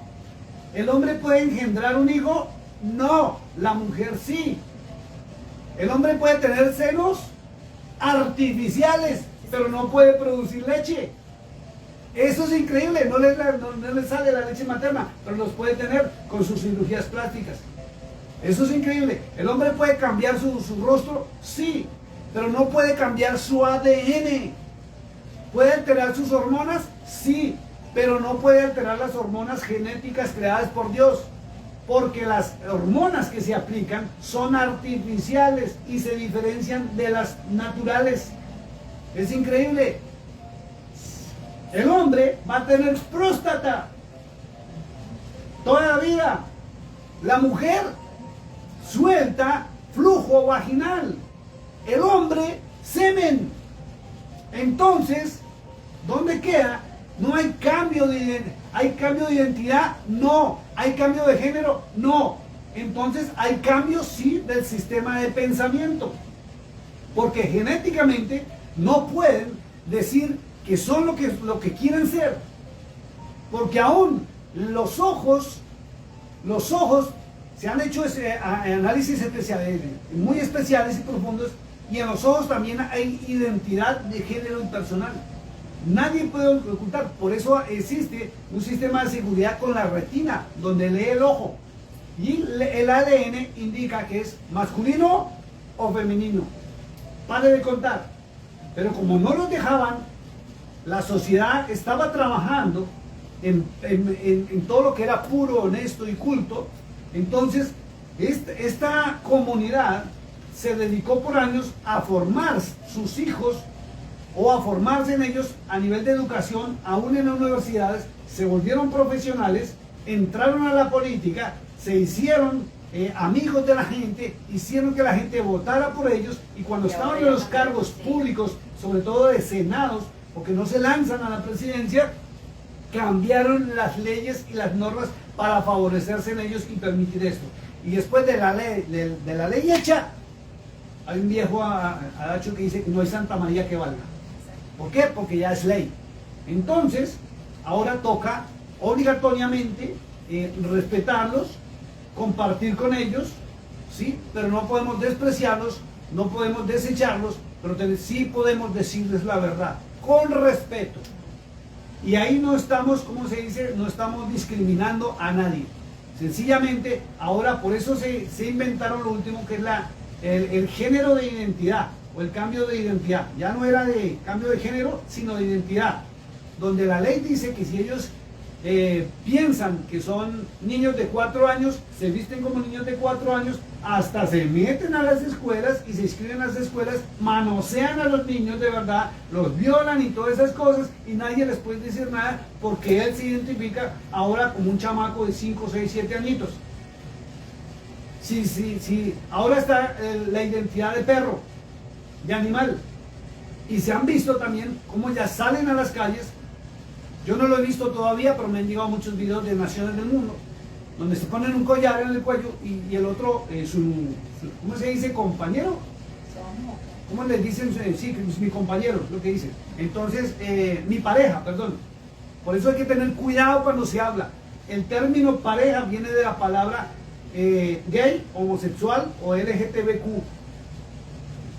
A: ¿El hombre puede engendrar un hijo? No, la mujer sí. ¿El hombre puede tener senos artificiales, pero no puede producir leche? Eso es increíble, no le sale la leche materna, pero los puede tener con sus cirugías plásticas. Eso es increíble. ¿El hombre puede cambiar su rostro? Sí, pero no puede cambiar su ADN. ¿Puede alterar sus hormonas? Sí, pero no puede alterar las hormonas genéticas creadas por Dios, porque las hormonas que se aplican son artificiales y se diferencian de las naturales. Es increíble. El hombre va a tener próstata toda la vida. La mujer suelta flujo vaginal. El hombre, semen. Entonces, ¿dónde queda? No hay cambio de identidad. ¿Hay cambio de identidad? No. ¿Hay cambio de género? No. Entonces hay cambio, sí, del sistema de pensamiento. Porque genéticamente no pueden decir que son lo que quieren ser. Porque aún los ojos se han hecho análisis especiales, muy especiales y profundos, y en los ojos también hay identidad de género impersonal. Nadie puede ocultar, por eso existe un sistema de seguridad con la retina, donde lee el ojo. Y el ADN indica que es masculino o femenino. Pare de contar. Pero como no los dejaban, la sociedad estaba trabajando en todo lo que era puro, honesto y culto. Entonces, esta comunidad se dedicó por años a formar sus hijos o a formarse en ellos a nivel de educación, aún en las universidades, se volvieron profesionales, entraron a la política, se hicieron amigos de la gente, hicieron que la gente votara por ellos, y cuando estaban en los cargos públicos, sobre todo de senados, porque no se lanzan a la presidencia, cambiaron las leyes y las normas para favorecerse en ellos y permitir esto. Y después de la ley hecha, hay un viejo adacho que dice que no hay Santa María que valga. ¿Por qué? Porque ya es ley. Entonces, ahora toca obligatoriamente respetarlos, compartir con ellos, ¿sí? Pero no podemos despreciarlos, no podemos desecharlos, pero sí podemos decirles la verdad, con respeto. Y ahí no estamos, ¿cómo se dice? No estamos discriminando a nadie. Sencillamente, ahora por eso se inventaron lo último, que es el género de identidad, o el cambio de identidad. Ya no era de cambio de género, sino de identidad, donde la ley dice que si ellos piensan que son niños de 4 años, se visten como niños de 4 años, hasta se meten a las escuelas y se inscriben a las escuelas, manosean a los niños de verdad, los violan y todas esas cosas, y nadie les puede decir nada, porque él se identifica ahora como un chamaco de 5, 6, 7 añitos. Sí, ahora está la identidad de perro, de animal, y se han visto también cómo ya salen a las calles. Yo no lo he visto todavía, pero me han llegado muchos videos de naciones del mundo, donde se ponen un collar en el cuello y el otro, ¿cómo se dice? ¿Compañero? ¿Cómo les dicen? Sí, mi compañero, lo que dicen. Entonces, mi pareja, perdón. Por eso hay que tener cuidado cuando se habla. El término pareja viene de la palabra gay, homosexual o LGTBQ.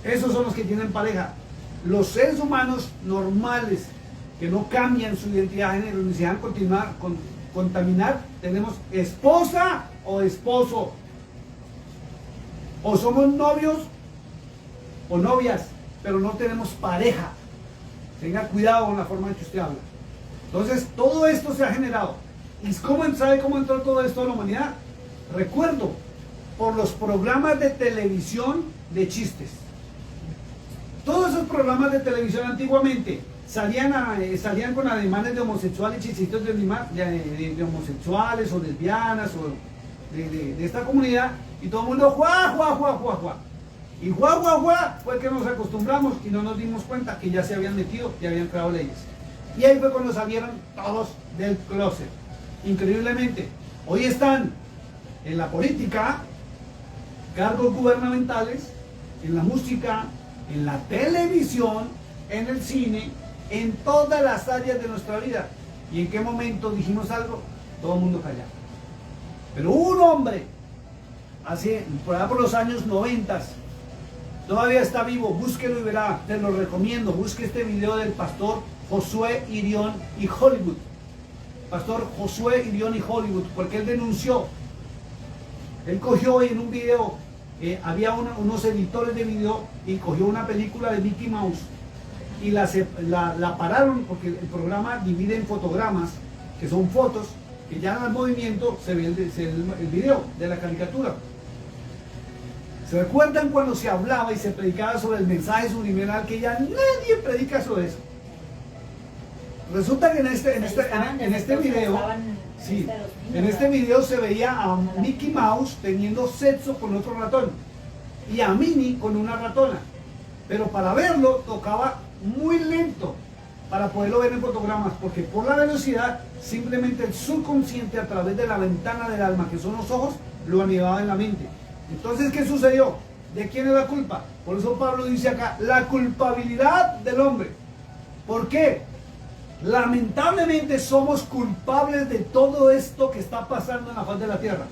A: Esos son los que tienen pareja. Los seres humanos normales, que no cambian su identidad de género ni se van a contaminar, tenemos esposa o esposo. O somos novios o novias, pero no tenemos pareja. Tenga cuidado con la forma en que usted habla. Entonces, todo esto se ha generado. ¿Y sabe cómo entró todo esto a la humanidad? Recuerdo, por los programas de televisión de chistes. Todos esos programas de televisión antiguamente salían con ademanes de homosexuales, chistecitos de homosexuales o lesbianas de esta comunidad y todo el mundo juá, juá, juá, juá, juá. Y juá, juá, juá fue que nos acostumbramos y no nos dimos cuenta que ya se habían metido y habían creado leyes. Y ahí fue cuando salieron todos del closet. Increíblemente, hoy están en la política, cargos gubernamentales, en la música, en la televisión, en el cine, en todas las áreas de nuestra vida. ¿Y en qué momento dijimos algo? Todo el mundo callado. Pero un hombre, por allá por los años 90, todavía está vivo, búsquelo y verá, te lo recomiendo, busque este video del pastor Josué Irión y Hollywood. Pastor Josué Irión y Hollywood, porque él denunció, él cogió en un video, había unos editores de video y cogió una película de Mickey Mouse y la pararon porque el programa divide en fotogramas, que son fotos, que ya al movimiento se ve el video de la caricatura. ¿Se recuerdan cuando se hablaba y se predicaba sobre el mensaje subliminal que ya nadie predica sobre eso? Resulta que en este video, sí, en este video se veía a Mickey Mouse teniendo sexo con otro ratón y a Minnie con una ratona. Pero para verlo tocaba muy lento para poderlo ver en fotogramas, porque por la velocidad simplemente el subconsciente a través de la ventana del alma, que son los ojos, lo animaba en la mente. Entonces, ¿qué sucedió? ¿De quién es la culpa? Por eso Pablo dice acá, la culpabilidad del hombre. ¿Por qué? Lamentablemente somos culpables de todo esto que está pasando en la faz de la tierra.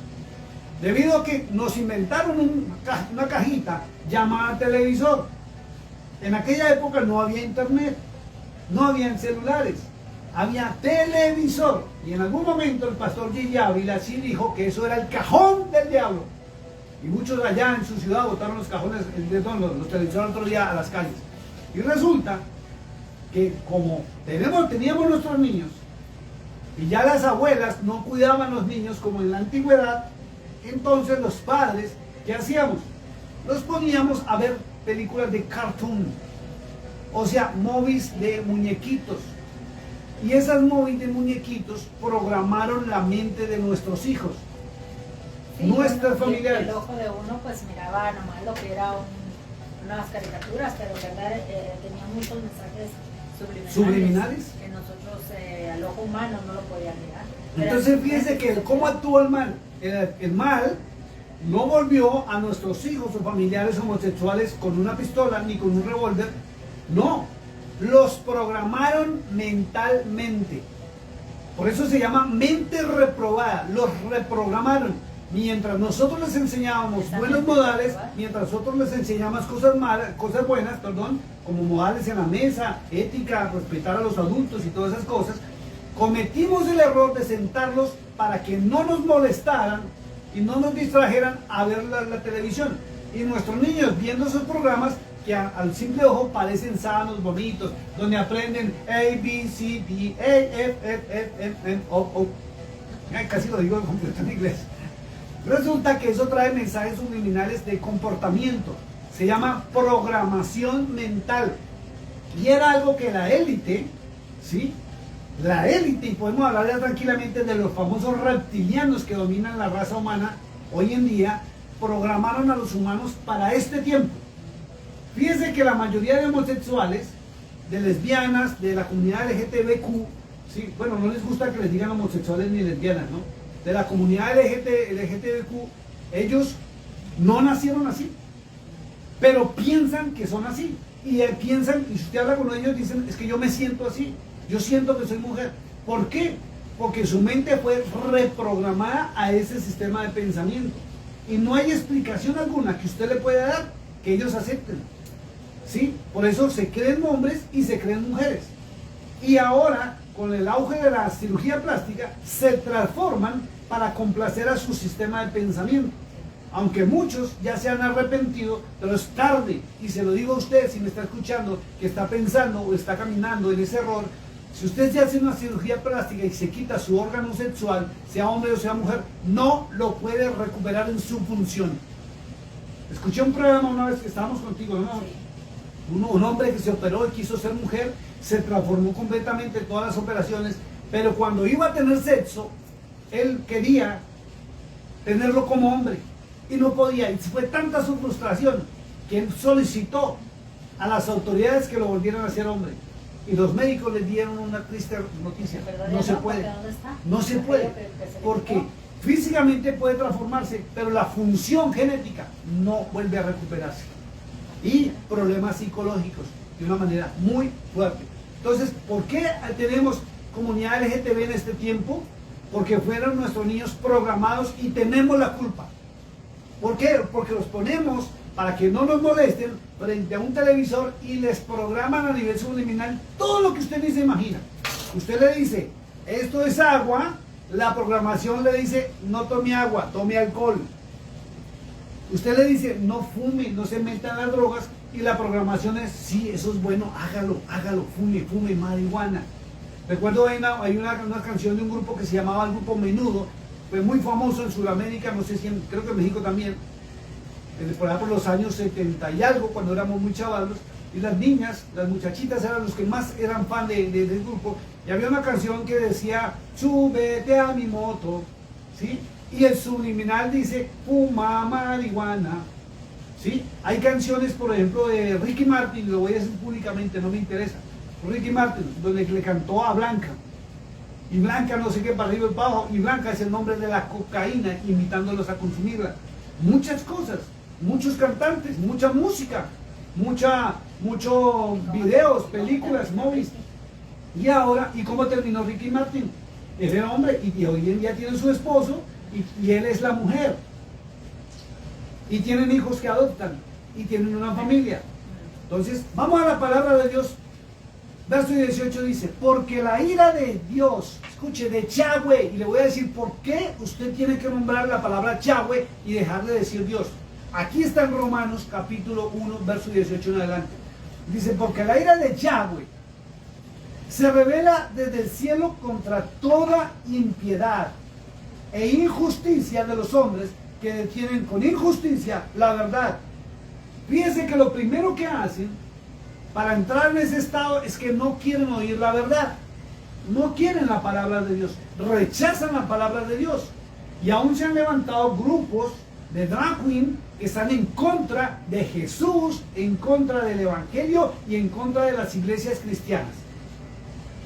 A: Debido a que nos inventaron una cajita llamada televisor. En aquella época no había internet, no habían celulares, había televisor. Y en algún momento el pastor Gigi Ávila sí dijo que eso era el cajón del diablo. Y muchos allá en su ciudad botaron los cajones, los televisores otro día a las calles. Y resulta que como teníamos nuestros niños y ya las abuelas no cuidaban los niños como en la antigüedad, entonces los padres, ¿qué hacíamos? Los poníamos a ver películas de cartoon, o sea, movies de muñequitos. Y esas movies de muñequitos programaron la mente de nuestros hijos, sí, nuestras familiares.
B: El ojo de uno pues miraba nomás lo que era unas caricaturas, pero en verdad tenía muchos mensajes subliminales que nosotros al ojo humano no lo podían mirar.
A: Entonces fíjense que cómo actuó el mal. El mal no volvió a nuestros hijos o familiares homosexuales con una pistola ni con un revólver. No, los programaron mentalmente. Por eso se llama mente reprobada. Los reprogramaron. Mientras nosotros les enseñábamos buenos modales, mientras nosotros les enseñábamos cosas buenas, como modales en la mesa, ética, respetar a los adultos y todas esas cosas, cometimos el error de sentarlos para que no nos molestaran y no nos distrajeran a ver la televisión. Y nuestros niños viendo esos programas que al simple ojo parecen sanos, bonitos, donde aprenden A, B, C, D, A, F, F, F, F, N, O, O. Casi lo digo completo en inglés. Resulta que eso trae mensajes subliminales de comportamiento. Se llama programación mental. Y era algo que la élite, ¿sí? La élite, y podemos hablar ya tranquilamente de los famosos reptilianos que dominan la raza humana hoy en día, programaron a los humanos para este tiempo. Fíjense que la mayoría de homosexuales, de lesbianas, de la comunidad LGTBQ, ¿sí? Bueno, no les gusta que les digan homosexuales ni lesbianas, ¿no? De la comunidad LGTBQ, ellos no nacieron así, pero piensan que son así. Y piensan, y si usted habla con ellos, dicen, es que yo me siento así, yo siento que soy mujer. ¿Por qué? Porque su mente fue reprogramada a ese sistema de pensamiento. Y no hay explicación alguna que usted le pueda dar que ellos acepten. ¿Sí? Por eso se creen hombres y se creen mujeres. Y ahora, con el auge de la cirugía plástica, se transforman para complacer a su sistema de pensamiento. Aunque muchos ya se han arrepentido, pero es tarde. Y se lo digo a usted, si me está escuchando, que está pensando o está caminando en ese error. Si usted se hace una cirugía plástica y se quita su órgano sexual, sea hombre o sea mujer, no lo puede recuperar en su función. Escuché un programa una vez que estábamos contigo, ¿no? Un hombre que se operó y quiso ser mujer, se transformó completamente en todas las operaciones, pero cuando iba a tener sexo, él quería tenerlo como hombre. Y no podía. Y fue tanta su frustración que él solicitó a las autoridades que lo volvieran a ser hombre. Y los médicos le dieron una triste noticia. No se puede. No se puede. Porque físicamente puede transformarse, pero la función genética no vuelve a recuperarse. Y problemas psicológicos de una manera muy fuerte. Entonces, ¿por qué tenemos comunidad LGTB en este tiempo? Porque fueron nuestros niños programados y tenemos la culpa. ¿Por qué? Porque los ponemos para que no nos molesten frente a un televisor y les programan a nivel subliminal todo lo que usted ni se imagina. Usted le dice, esto es agua, la programación le dice, no tome agua, tome alcohol. Usted le dice, no fume, no se meta en las drogas, y la programación es, sí, eso es bueno, hágalo, fume marihuana. Recuerdo hay una canción de un grupo que se llamaba el grupo Menudo, fue muy famoso en Sudamérica, no sé si creo que en México también, por allá por los años 70 y algo, cuando éramos muy chavalos, y las niñas, las muchachitas eran los que más eran fan del grupo, y había una canción que decía, súbete a mi moto, ¿sí? Y el subliminal dice, fuma marihuana, ¿sí? Hay canciones, por ejemplo, de Ricky Martin, lo voy a decir públicamente, no me interesa, Ricky Martin, donde le cantó a Blanca, y Blanca no sé qué, para arriba y para abajo, y Blanca es el nombre de la cocaína, invitándolos a consumirla. Muchas cosas, muchos cantantes, mucha música, muchos videos, películas, móviles. Y ahora, ¿y cómo terminó Ricky Martin? Él era hombre y hoy en día tiene su esposo y él es la mujer. Y tienen hijos que adoptan y tienen una familia. Entonces, vamos a la palabra de Dios. Verso 18 dice, porque la ira de Dios, escuche, de Yahweh, y le voy a decir por qué usted tiene que nombrar la palabra Yahweh y dejar de decir Dios. Aquí está en Romanos capítulo 1, verso 18 en adelante. Dice, porque la ira de Yahweh se revela desde el cielo contra toda impiedad e injusticia de los hombres que detienen con injusticia la verdad. Fíjense que lo primero que hacen para entrar en ese estado es que no quieren oír la verdad, no quieren la palabra de Dios, rechazan la palabra de Dios. Y aún se han levantado grupos de drag queen que están en contra de Jesús, en contra del Evangelio y en contra de las iglesias cristianas.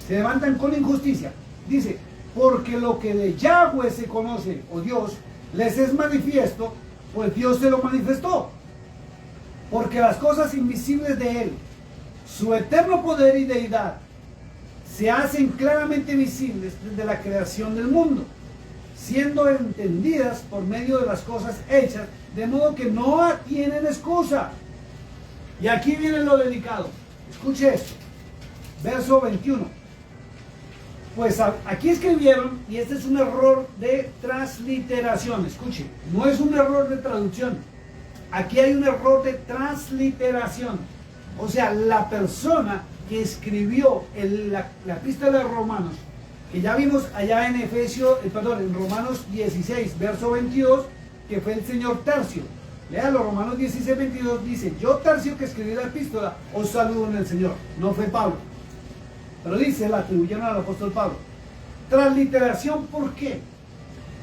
A: Se levantan con injusticia. Dice, porque lo que de Yahweh se conoce, o Dios, les es manifiesto, pues Dios se lo manifestó. Porque las cosas invisibles de Él, su eterno poder y deidad, se hacen claramente visibles desde la creación del mundo, siendo entendidas por medio de las cosas hechas, de modo que no tienen excusa. Y aquí viene lo delicado. Escuche esto. Verso 21. Pues aquí escribieron, y este es un error de transliteración. Escuche, no es un error de traducción. Aquí hay un error de transliteración. O sea, la persona que escribió la epístola de Romanos, que ya vimos allá en en Romanos 16, verso 22, que fue el señor Tercio. Léalo, Romanos 16, 22 dice, yo Tercio que escribí la epístola, os saludo en el Señor. No fue Pablo. Pero dice, la atribuyeron al apóstol Pablo. Transliteración, ¿por qué?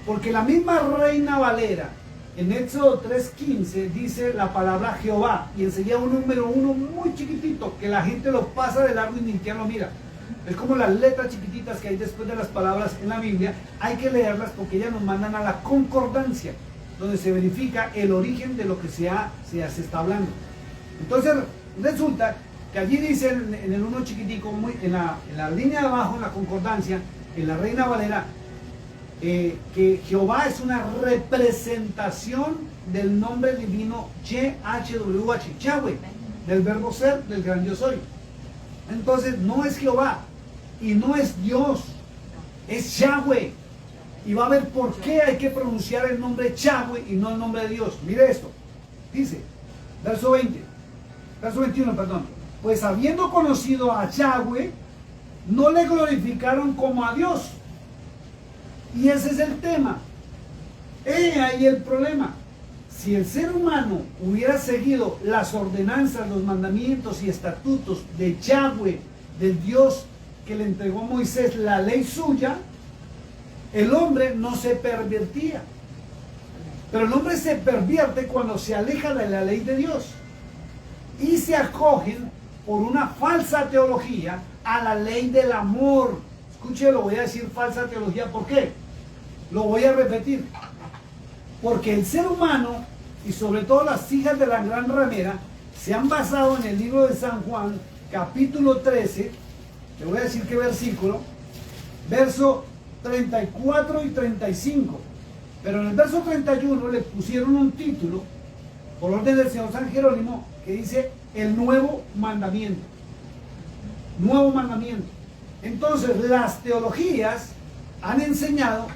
A: Porque la misma Reina Valera, en Éxodo 3:15 dice la palabra Jehová y enseguida un número 1 muy chiquitito que la gente lo pasa de largo y ni siquiera lo mira. Es como las letras chiquititas que hay después de las palabras en la Biblia, hay que leerlas porque ellas nos mandan a la concordancia, donde se verifica el origen de lo que se está hablando. Entonces resulta que allí dice en el 1 chiquitico, en la línea de abajo, en la concordancia, en la Reina Valera, que Jehová es una representación del nombre divino YHWH, Yahweh, del verbo ser, del gran yo soy. Entonces no es Jehová y no es Dios, es Yahweh. Y va a ver por qué hay que pronunciar el nombre Yahweh y no el nombre de Dios. Mire esto, dice, verso 21, perdón. Pues habiendo conocido a Yahweh, no le glorificaron como a Dios. Y ese es el tema. Ahí el problema. Si el ser humano hubiera seguido las ordenanzas, los mandamientos y estatutos de Yahweh, del Dios que le entregó a Moisés la ley suya, el hombre no se pervertía. Pero el hombre se pervierte cuando se aleja de la ley de Dios y se acogen por una falsa teología a la ley del amor. Escuche, lo voy a decir falsa teología. ¿Por qué? Lo voy a repetir. Porque el ser humano, y sobre todo las hijas de la gran ramera, se han basado en el libro de San Juan, capítulo 13, le voy a decir qué versículo, verso 34 y 35. Pero en el verso 31 le pusieron un título, por orden del Señor San Jerónimo, que dice el nuevo mandamiento. Nuevo mandamiento. Entonces, las teologías han enseñado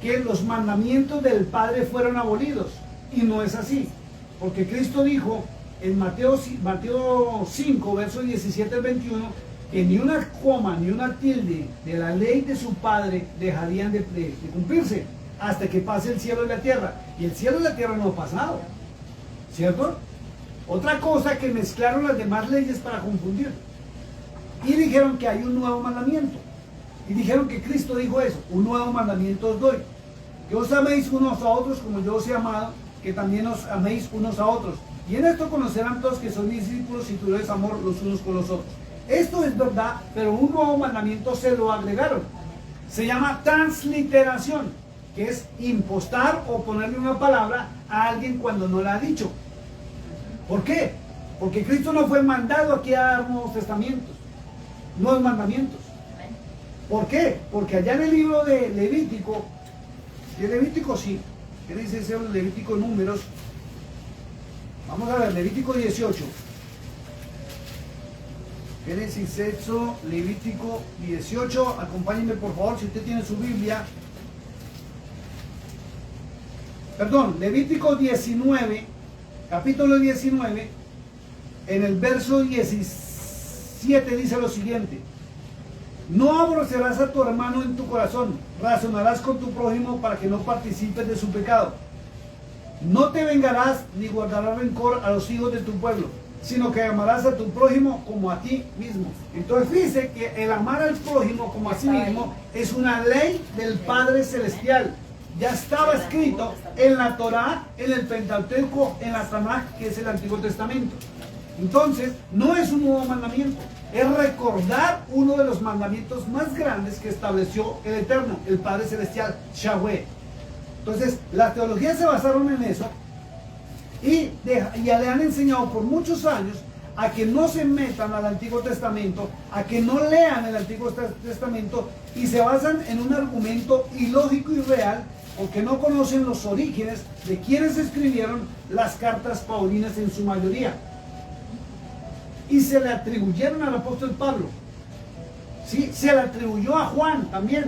A: que los mandamientos del Padre fueron abolidos. Y no es así. Porque Cristo dijo en Mateo 5, versos 17 al 21, que ni una coma ni una tilde de la ley de su Padre dejarían de cumplirse hasta que pase el cielo y la tierra. Y el cielo y la tierra no ha pasado. ¿Cierto? Otra cosa, que mezclaron las demás leyes para confundir. Y dijeron que hay un nuevo mandamiento. Y dijeron que Cristo dijo eso: un nuevo mandamiento os doy, que os améis unos a otros como yo os he amado, que también os améis unos a otros. Y en esto conocerán todos que sois mis discípulos, si tuviereis amor los unos con los otros. Esto es verdad, pero un nuevo mandamiento se lo agregaron. Se llama transliteración, que es impostar o ponerle una palabra a alguien cuando no la ha dicho. ¿Por qué? Porque Cristo no fue mandado aquí a dar nuevos testamentos, nuevos mandamientos. ¿Por qué? Porque allá en el libro de Levítico, sí, ¿qué dice ese Levítico Números? Vamos a ver, Levítico 18. Génesis, Éxodo, Levítico 18. Acompáñenme por favor, si usted tiene su Biblia. Perdón, Levítico 19, capítulo 19, en el verso 17 dice lo siguiente: no aborrecerás a tu hermano en tu corazón, razonarás con tu prójimo para que no participes de su pecado. No te vengarás ni guardarás rencor a los hijos de tu pueblo, sino que amarás a tu prójimo como a ti mismo. Entonces dice que el amar al prójimo como a sí mismo es una ley del Padre Celestial. Ya estaba escrito en la Torá, en el Pentateuco, en la Tanaj, que es el Antiguo Testamento. Entonces, no es un nuevo mandamiento, es recordar uno de los mandamientos más grandes que estableció el Eterno, el Padre Celestial, Yahweh. Entonces, las teologías se basaron en eso y ya le han enseñado por muchos años a que no se metan al Antiguo Testamento, a que no lean el Antiguo Testamento, y se basan en un argumento ilógico y real, porque no conocen los orígenes de quienes escribieron las cartas paulinas en su mayoría. Y se le atribuyeron al apóstol Pablo. ¿Sí? Se le atribuyó a Juan también.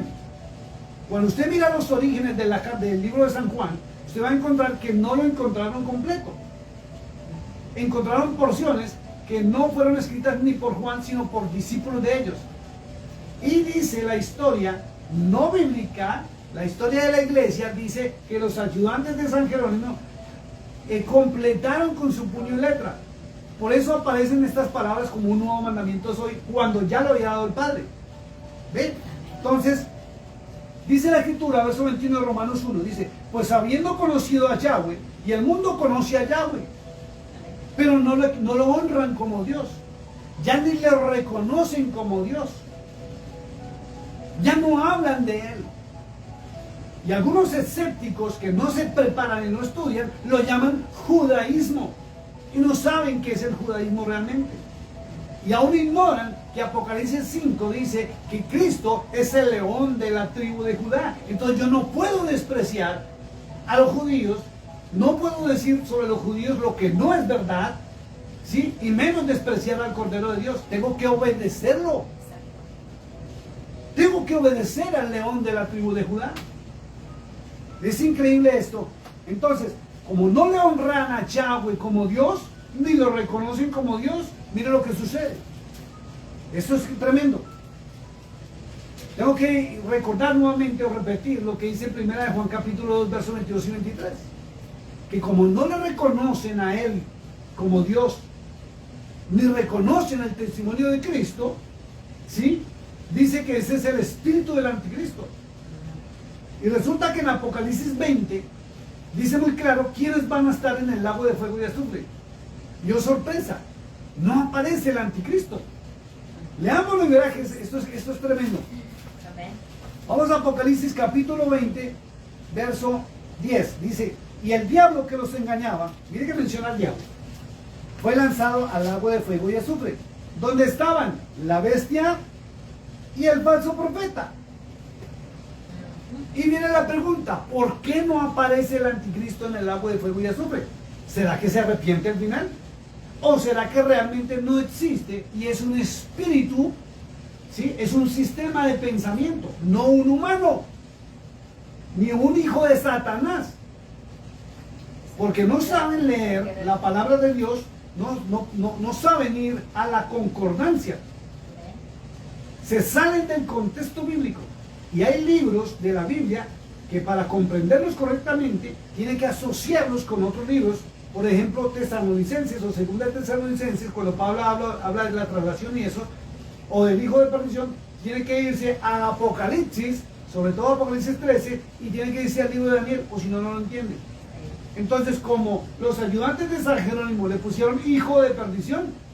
A: Cuando usted mira los orígenes del libro de San Juan, usted va a encontrar que no lo encontraron completo. Encontraron porciones que no fueron escritas ni por Juan, sino por discípulos de ellos. Y dice la historia no bíblica, la historia de la iglesia, dice que los ayudantes de San Jerónimo completaron con su puño y letra. Por eso aparecen estas palabras como un nuevo mandamiento hoy, cuando ya lo había dado el Padre. ¿Ven? Entonces, dice la Escritura, verso 21 de Romanos 1, dice: pues habiendo conocido a Yahweh, y el mundo conoce a Yahweh, pero no lo honran como Dios, ya ni le reconocen como Dios, ya no hablan de Él. Y algunos escépticos que no se preparan y no estudian, lo llaman judaísmo, y no saben qué es el judaísmo realmente. Y aún ignoran que Apocalipsis 5 dice que Cristo es el león de la tribu de Judá. Entonces yo no puedo despreciar a los judíos, no puedo decir sobre los judíos lo que no es verdad, ¿sí? Y menos despreciar al Cordero de Dios. Tengo que obedecerlo. Tengo que obedecer al león de la tribu de Judá. Es increíble esto. Entonces, como no le honran a Yahweh como Dios, ni lo reconocen como Dios, mire lo que sucede. Esto es tremendo. Tengo que recordar nuevamente o repetir lo que dice en 1 de Juan capítulo 2, versos 22 y 23. Que como no le reconocen a Él como Dios, ni reconocen el testimonio de Cristo, ¿sí? Dice que ese es el espíritu del anticristo. Y resulta que en Apocalipsis 20 dice muy claro quiénes van a estar en el lago de fuego y azufre. Y oh sorpresa, no aparece el anticristo. Leamos los virajes, esto es tremendo.
B: Amén.
A: Vamos a Apocalipsis capítulo 20, verso 10. Dice, y el diablo que los engañaba, mire que menciona al diablo, fue lanzado al lago de fuego y azufre, donde estaban la bestia y el falso profeta. Y viene la pregunta, ¿por qué no aparece el anticristo en el lago de fuego y azufre? ¿Será que se arrepiente al final? ¿O será que realmente no existe y es un espíritu, ¿sí? Es un sistema de pensamiento, no un humano, ni un hijo de Satanás? Porque no saben leer la palabra de Dios, no saben ir a la concordancia. Se salen del contexto bíblico. Y hay libros de la Biblia que para comprenderlos correctamente tienen que asociarlos con otros libros. Por ejemplo, Tesalonicenses o Segunda Tesalonicenses, cuando Pablo habla de la traslación y eso, o del hijo de perdición, tiene que irse a Apocalipsis, sobre todo Apocalipsis 13, y tiene que irse al libro de Daniel, o si no, no lo entienden. Entonces, como los ayudantes de San Jerónimo le pusieron hijo de perdición,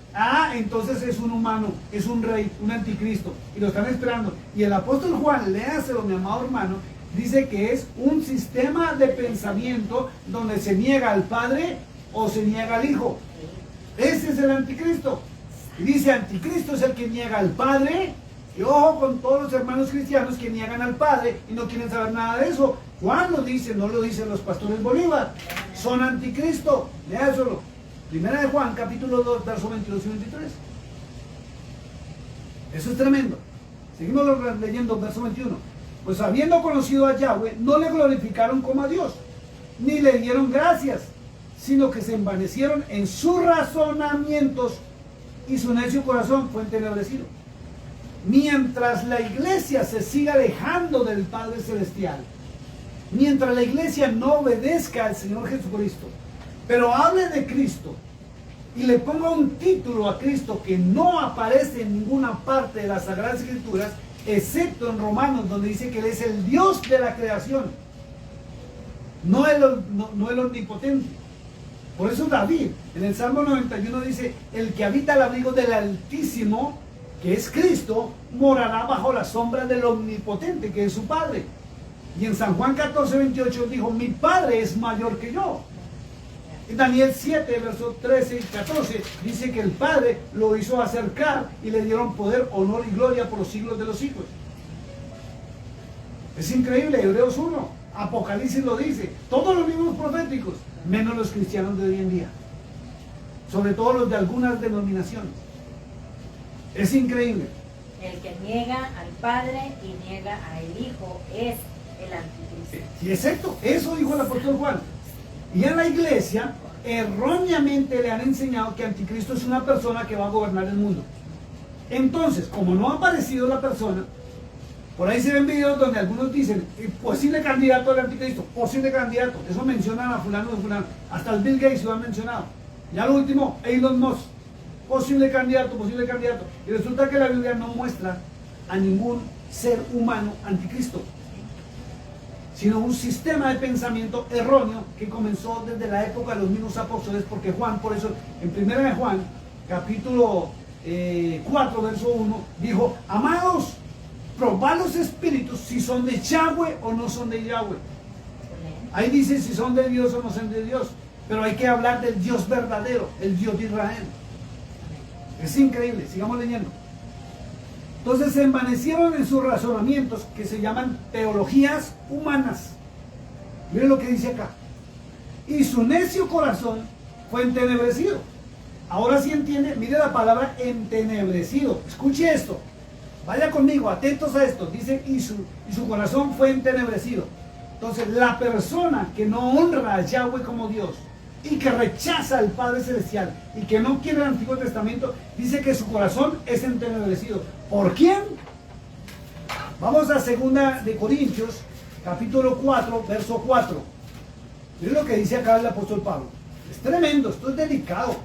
A: entonces es un humano, es un rey, un anticristo, y lo están esperando. Y el apóstol Juan, léaselo, mi amado hermano, dice que es un sistema de pensamiento donde se niega al Padre o se niega al Hijo. Ese es el anticristo. Y dice, anticristo es el que niega al Padre. Y ojo con todos los hermanos cristianos que niegan al Padre y no quieren saber nada de eso. Juan lo dice, no lo dicen los pastores Bolívar. Son anticristo. Léaselo. Primera de Juan, capítulo 2, versos 22 y 23. Eso es tremendo. Seguimos leyendo, verso 21. Pues habiendo conocido a Yahweh, no le glorificaron como a Dios, ni le dieron gracias, sino que se envanecieron en sus razonamientos y su necio corazón fue entenebrecido. Mientras la iglesia se siga alejando del Padre Celestial, mientras la iglesia no obedezca al Señor Jesucristo, pero hable de Cristo y le ponga un título a Cristo que no aparece en ninguna parte de las Sagradas Escrituras, excepto en Romanos, donde dice que Él es el Dios de la creación, no el omnipotente. Por eso David, en el Salmo 91 dice, el que habita al abrigo del Altísimo, que es Cristo, morará bajo la sombra del omnipotente, que es su Padre. Y en San Juan 14, 28 dijo, mi Padre es mayor que yo. En Daniel 7, versos 13 y 14, dice que el Padre lo hizo acercar y le dieron poder, honor y gloria por los siglos de los siglos. Es increíble, Hebreos 1, Apocalipsis lo dice, todos los libros proféticos, menos los cristianos de hoy en día, sobre todo los de algunas denominaciones. Es increíble.
B: El que niega al Padre y niega al Hijo es el anticristo.
A: Sí, exacto, eso dijo el apóstol Juan. Y en la iglesia erróneamente le han enseñado que anticristo es una persona que va a gobernar el mundo. Entonces, como no ha aparecido la persona, por ahí se ven videos donde algunos dicen, posible candidato al anticristo, posible candidato. Eso mencionan a fulano de fulano. Hasta el Bill Gates lo han mencionado. Ya lo último, Elon Musk, posible candidato, posible candidato. Y resulta que la Biblia no muestra a ningún ser humano anticristo, sino un sistema de pensamiento erróneo que comenzó desde la época de los mismos apóstoles, porque Juan, por eso, en primera de Juan, capítulo 4, verso 1, dijo, amados, probad los espíritus si son de Yahweh o no son de Yahweh. Ahí dice si son de Dios o no son de Dios, pero hay que hablar del Dios verdadero, el Dios de Israel. Es increíble, sigamos leyendo. Entonces se envanecieron en sus razonamientos, que se llaman teologías humanas. Miren lo que dice acá. Y su necio corazón fue entenebrecido. Ahora sí entiende, mire la palabra entenebrecido. Escuche esto. Vaya conmigo, atentos a esto. Dice, y su corazón fue entenebrecido. Entonces, la persona que no honra a Yahweh como Dios y que rechaza al Padre Celestial y que no quiere el Antiguo Testamento, dice que su corazón es entenebrecido. ¿Por quién? Vamos a 2 de Corintios, capítulo 4, verso 4. Miren lo que dice acá el apóstol Pablo. Es tremendo, esto es delicado.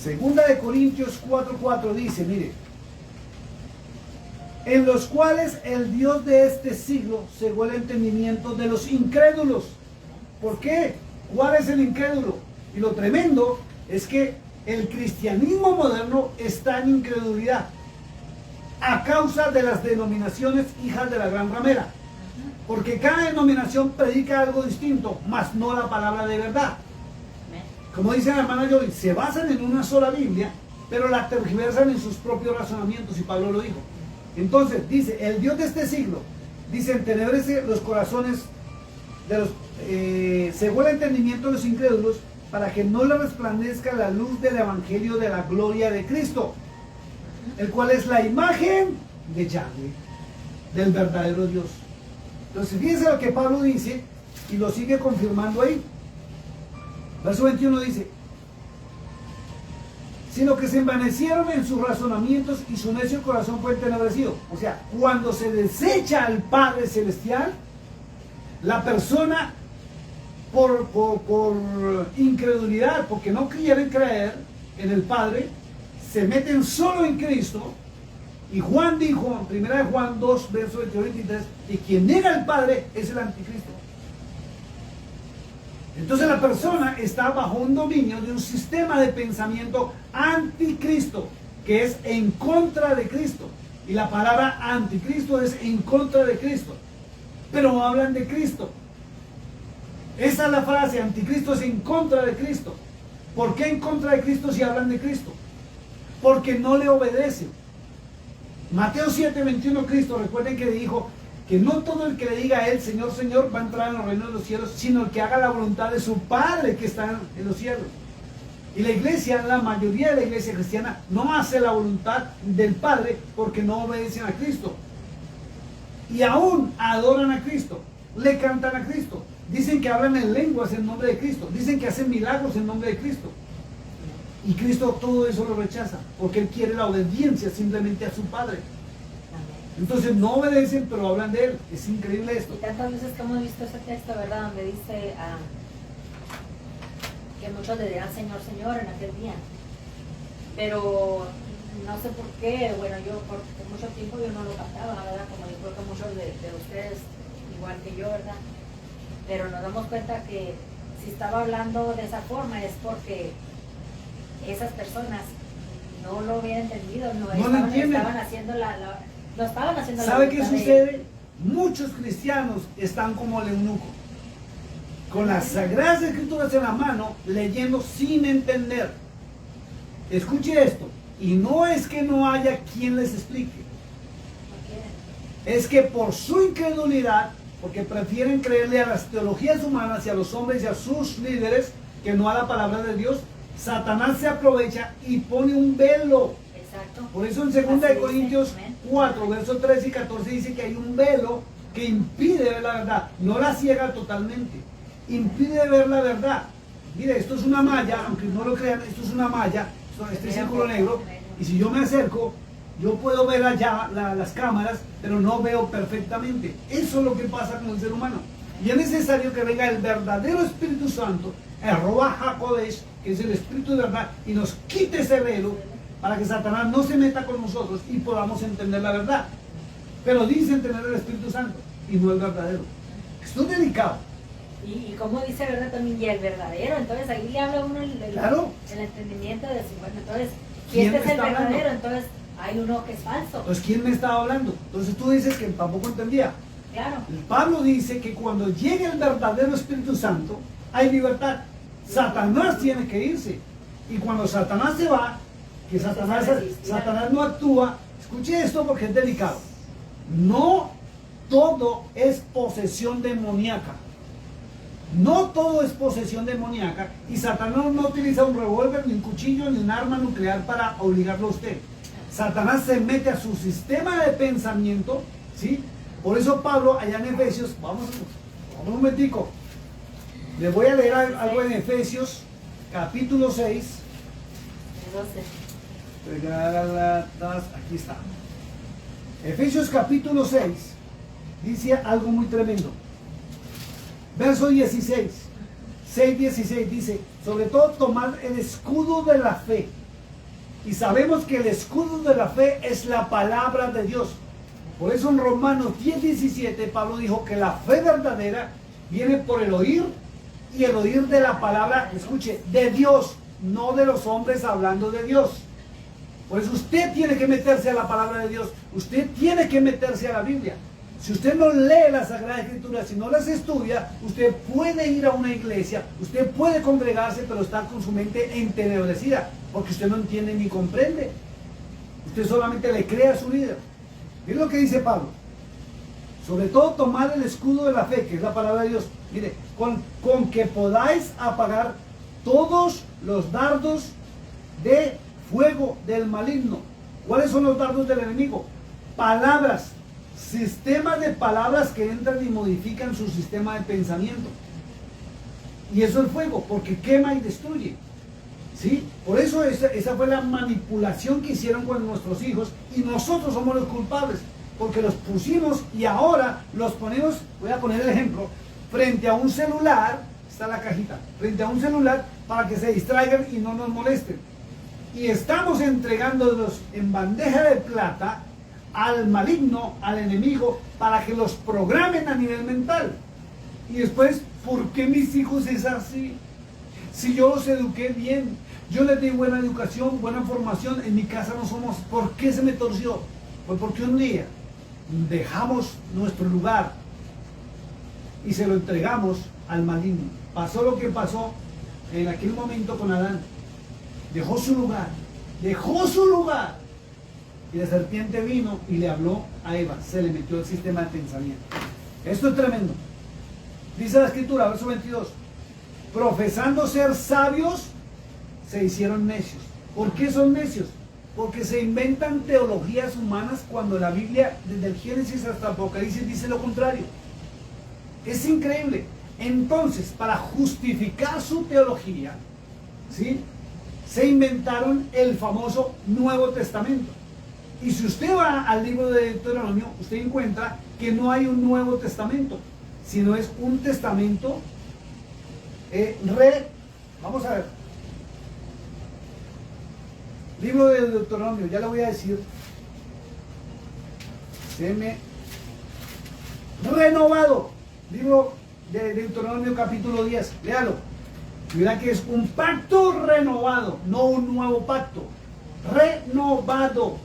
A: 2 de Corintios 4:4 dice, mire, en los cuales el Dios de este siglo cegó el entendimiento de los incrédulos. ¿Por qué? ¿Cuál es el incrédulo? Y lo tremendo es que el cristianismo moderno está en incredulidad a causa de las denominaciones hijas de la gran ramera. Porque cada denominación predica algo distinto, mas no la palabra de verdad. Como dice la hermana Joy, se basan en una sola Biblia, pero la tergiversan en sus propios razonamientos, y Pablo lo dijo. Entonces, dice, el Dios de este siglo, dice, entenebrece los corazones de los, cegó el entendimiento de los incrédulos, para que no le resplandezca la luz del evangelio de la gloria de Cristo, el cual es la imagen de Yahweh, del verdadero Dios. Entonces, fíjense lo que Pablo dice, y lo sigue confirmando ahí. Verso 21 dice, sino que se envanecieron en sus razonamientos y su necio corazón fue entenebrecido. O sea, cuando se desecha al Padre Celestial, la persona por incredulidad, porque no quieren creer en el Padre, se meten solo en Cristo. Y Juan dijo, en 1 Juan 2, verso 22 y 23, que quien niega al Padre es el anticristo. Entonces la persona está bajo un dominio de un sistema de pensamiento anticristo, que es en contra de Cristo. Y la palabra anticristo es en contra de Cristo. Pero hablan de Cristo. Esa es la frase, anticristo es en contra de Cristo. ¿Por qué en contra de Cristo si hablan de Cristo? Porque no le obedecen. Mateo 7:21, Cristo, recuerden que dijo que no todo el que le diga a él, Señor, Señor, va a entrar en los reinos de los cielos, sino el que haga la voluntad de su Padre que está en los cielos. Y la iglesia, la mayoría de la iglesia cristiana, no hace la voluntad del Padre porque no obedecen a Cristo. Y aún adoran a Cristo, le cantan a Cristo, dicen que hablan en lenguas en nombre de Cristo, dicen que hacen milagros en nombre de Cristo. Y Cristo todo eso lo rechaza, porque Él quiere la obediencia simplemente a su Padre. Entonces no obedecen, pero hablan de Él. Es increíble esto.
B: Y tantas veces que hemos visto ese texto, ¿verdad? Donde dice que muchos le dirán Señor, Señor en aquel día. Pero no sé por qué, bueno, yo por mucho tiempo yo no lo captaba, ¿verdad? Como yo creo que muchos de ustedes, igual que yo, ¿verdad? Pero nos damos cuenta que si estaba hablando de esa forma es porque esas personas no lo habían entendido, no estaban haciendo no estaban haciendo la
A: ¿Sabe qué
B: voluntad de
A: sucede?
B: Él.
A: Muchos cristianos están como el eunuco, con las sagradas escrituras en la mano, leyendo sin entender. Escuche esto, y no es que no haya quien les explique, es que por su incredulidad, porque prefieren creerle a las teologías humanas y a los hombres y a sus líderes que no a la palabra de Dios, Satanás se aprovecha y pone un velo.
B: Exacto.
A: Por eso en 2 Corintios 4, versos 13 y 14 dice que hay un velo que impide ver la verdad, no la ciega totalmente, impide ver la verdad. Mire, esto es una malla, aunque no lo crean, esto es una malla, este círculo negro, y si yo me acerco, yo puedo ver allá las cámaras, pero no veo perfectamente. Eso es lo que pasa con el ser humano. Y es necesario que venga el verdadero Espíritu Santo, el Ruach HaKodesh, que es el Espíritu de verdad, y nos quite ese velo para que Satanás no se meta con nosotros y podamos entender la verdad. Pero dicen tener el Espíritu Santo y no el verdadero. Esto es delicado.
B: Y como dice, ¿verdad? También, y el verdadero. Entonces ahí le habla uno
A: Claro.
B: el entendimiento de su bueno. Entonces, si este es el verdadero, entonces hay uno que es falso.
A: Entonces, ¿quién me estaba hablando? Entonces tú dices que tampoco entendía.
B: Claro.
A: Pablo dice que cuando llegue el verdadero Espíritu Santo, hay libertad. Satanás tiene que irse. Y cuando Satanás se va, que Satanás no actúa, escuche esto porque es delicado. No todo es posesión demoníaca. No todo es posesión demoníaca. Y Satanás no utiliza un revólver, ni un cuchillo, ni un arma nuclear para obligarlo a usted. Satanás se mete a su sistema de pensamiento, ¿sí? Por eso Pablo, allá en Efesios, vamos un momentico. Les voy a leer algo en Efesios, capítulo 6.
B: 12.
A: Aquí está. Efesios capítulo 6 dice algo muy tremendo. Verso 16. 6:16 dice, sobre todo tomad el escudo de la fe. Y sabemos que el escudo de la fe es la palabra de Dios. Por eso en Romanos 10:17 Pablo dijo que la fe verdadera viene por el oír, y el oír de la palabra, escuche, de Dios, no de los hombres hablando de Dios. Por eso usted tiene que meterse a la palabra de Dios, usted tiene que meterse a la Biblia. Si usted no lee la Sagrada Escritura, si no las estudia, usted puede ir a una iglesia, usted puede congregarse, pero está con su mente entenebrecida, porque usted no entiende ni comprende. Usted solamente le cree a su líder. Miren lo que dice Pablo. Sobre todo tomar el escudo de la fe, que es la palabra de Dios. Mire, con que podáis apagar todos los dardos de fuego del maligno. ¿Cuáles son los dardos del enemigo? Palabras, sistemas de palabras que entran y modifican su sistema de pensamiento. Y eso es fuego, porque quema y destruye. ¿Sí? Por eso esa fue la manipulación que hicieron con nuestros hijos, y nosotros somos los culpables, porque los pusimos y ahora los ponemos, voy a poner el ejemplo, frente a un celular, está la cajita, frente a un celular para que se distraigan y no nos molesten. Y estamos entregándolos en bandeja de plata al maligno, al enemigo, para que los programen a nivel mental. Y después, ¿por qué mis hijos es así? Si yo los eduqué bien, yo les di buena educación, buena formación, en mi casa no somos, ¿por qué se me torció? Pues porque un día dejamos nuestro lugar y se lo entregamos al maligno. Pasó lo que pasó en aquel momento con Adán. Dejó su lugar, y la serpiente vino y le habló a Eva, se le metió el sistema de pensamiento. Esto es tremendo. Dice la Escritura, verso 22, profesando ser sabios, se hicieron necios. ¿Por qué son necios? Porque se inventan teologías humanas cuando la Biblia, desde el Génesis hasta Apocalipsis, dice lo contrario. Es increíble. Entonces, para justificar su teología, ¿sí?, se inventaron el famoso Nuevo Testamento. Y si usted va al libro de Deuteronomio, usted encuentra que no hay un Nuevo Testamento, sino es un testamento vamos a ver. Libro de Deuteronomio, ya le voy a decir. Renovado. Libro de Deuteronomio capítulo 10. Léalo. Mira que es un pacto renovado, no un nuevo pacto. Renovado.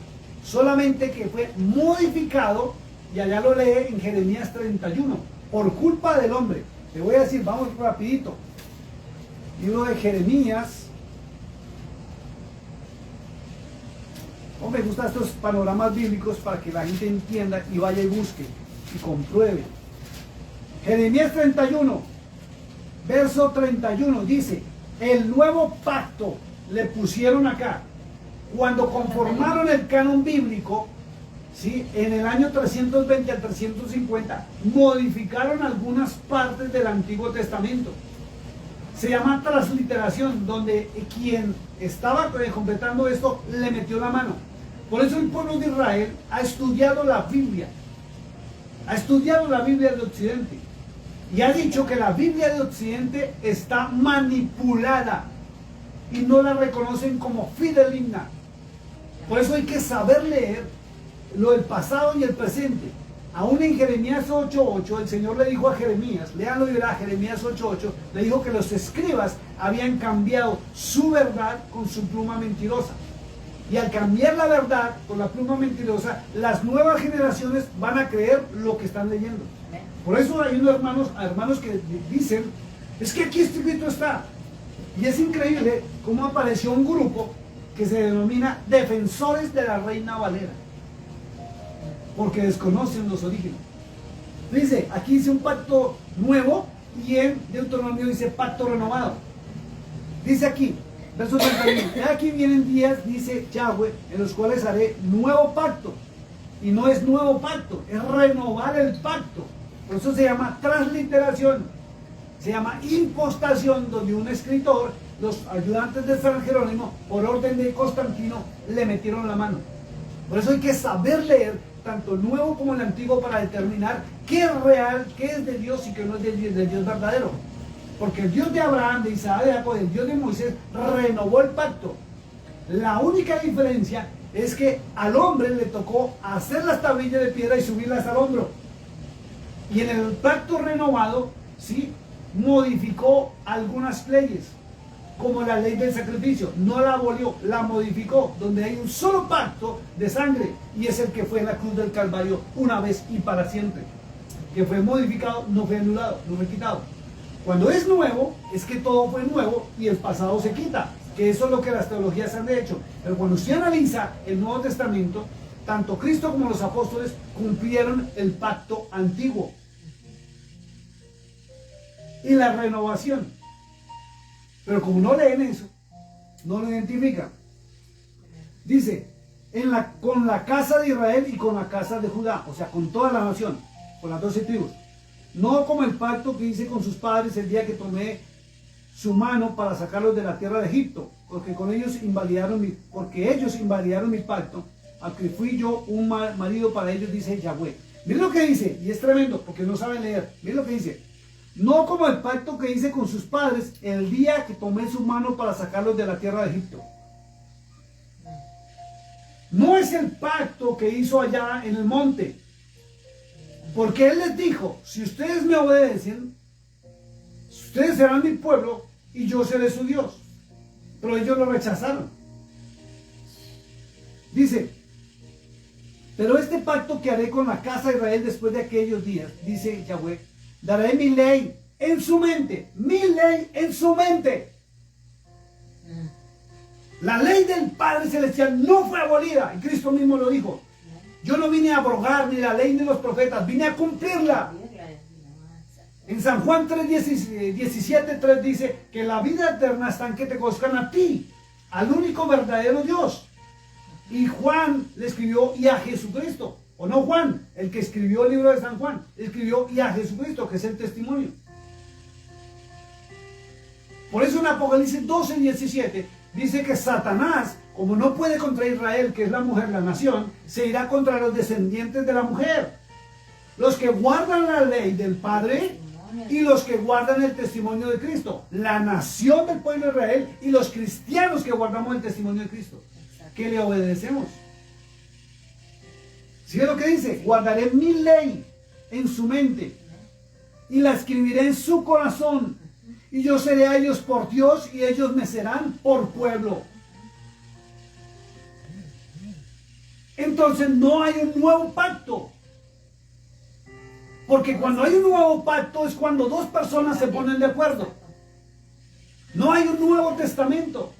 A: Solamente que fue modificado, y allá lo lee en Jeremías 31, por culpa del hombre. Le voy a decir, vamos rapidito. Libro de Jeremías. Me gustan estos panoramas bíblicos para que la gente entienda y vaya y busque y compruebe. Jeremías 31, verso 31 dice, el nuevo pacto le pusieron acá. Cuando conformaron el canon bíblico, ¿sí?, en el año 320 al 350, modificaron algunas partes del Antiguo Testamento. Se llama transliteración, donde quien estaba completando esto le metió la mano. Por eso el pueblo de Israel ha estudiado la Biblia. Ha estudiado la Biblia de Occidente. Y ha dicho que la Biblia de Occidente está manipulada. Y no la reconocen como fidedigna. Por eso hay que saber leer lo del pasado y el presente. Aún en Jeremías 8:8, el Señor le dijo a Jeremías, léanlo y verá, Jeremías 8:8, le dijo que los escribas habían cambiado su verdad con su pluma mentirosa. Y al cambiar la verdad con la pluma mentirosa, las nuevas generaciones van a creer lo que están leyendo. Por eso hay unos hermanos que dicen, es que aquí escrito está. Y es increíble cómo apareció un grupo que se denomina Defensores de la Reina Valera, porque desconocen los orígenes. Dice, aquí dice un pacto nuevo, y en Deuteronomio dice pacto renovado. Dice aquí, verso 31, aquí vienen días, dice Yahweh, en los cuales haré nuevo pacto. Y no es nuevo pacto, es renovar el pacto. Por eso se llama transliteración, se llama impostación, donde un escritor, los ayudantes de San Jerónimo, por orden de Constantino, le metieron la mano. Por eso hay que saber leer tanto el Nuevo como el Antiguo para determinar qué es real, qué es de Dios y qué no es del Dios verdadero. Porque el Dios de Abraham, de Isaac, de Jacob, el Dios de Moisés, renovó el pacto. La única diferencia es que al hombre le tocó hacer las tablillas de piedra y subirlas al hombro. Y en el pacto renovado, ¿sí?, modificó algunas leyes, como la ley del sacrificio. No la abolió, la modificó, donde hay un solo pacto de sangre, y es el que fue en la cruz del Calvario una vez y para siempre, que fue modificado, no fue anulado, no fue quitado. Cuando es nuevo, es que todo fue nuevo y el pasado se quita, que eso es lo que las teologías han hecho. Pero cuando usted analiza el Nuevo Testamento, tanto Cristo como los apóstoles cumplieron el pacto antiguo y la renovación. Pero como no leen eso, no lo identifican. Dice, con la casa de Israel y con la casa de Judá, o sea, con toda la nación, con las 12 tribus. No como el pacto que hice con sus padres el día que tomé su mano para sacarlos de la tierra de Egipto, porque ellos invalidaron mi pacto, al que fui yo un marido para ellos, dice Yahweh. Miren lo que dice, y es tremendo, porque no saben leer. Miren lo que dice. No como el pacto que hice con sus padres el día que tomé su mano para sacarlos de la tierra de Egipto. No es el pacto que hizo allá en el monte, porque Él les dijo, si ustedes me obedecen, ustedes serán mi pueblo y yo seré su Dios. Pero ellos lo rechazaron. Dice, pero este pacto que haré con la casa de Israel después de aquellos días, dice Yahweh, daré mi ley en su mente, mi ley en su mente. La ley del Padre Celestial no fue abolida, y Cristo mismo lo dijo. Yo no vine a abrogar ni la ley ni los profetas, vine a cumplirla. En San Juan 3:17 dice que la vida eterna está en que te conozcan a ti, al único verdadero Dios. Y Juan le escribió y a Jesucristo. O no Juan, el que escribió el libro de San Juan, escribió y a Jesucristo, que es el testimonio. Por eso en Apocalipsis 12:17 dice que Satanás, como no puede contra Israel, que es la mujer, la nación, se irá contra los descendientes de la mujer, los que guardan la ley del Padre y los que guardan el testimonio de Cristo, la nación del pueblo de Israel y los cristianos que guardamos el testimonio de Cristo, que le obedecemos. ¿Sigue lo que dice? Guardaré mi ley en su mente y la escribiré en su corazón, y yo seré a ellos por Dios y ellos me serán por pueblo. Entonces no hay un nuevo pacto, porque cuando hay un nuevo pacto es cuando dos personas se ponen de acuerdo. No hay un Nuevo Testamento,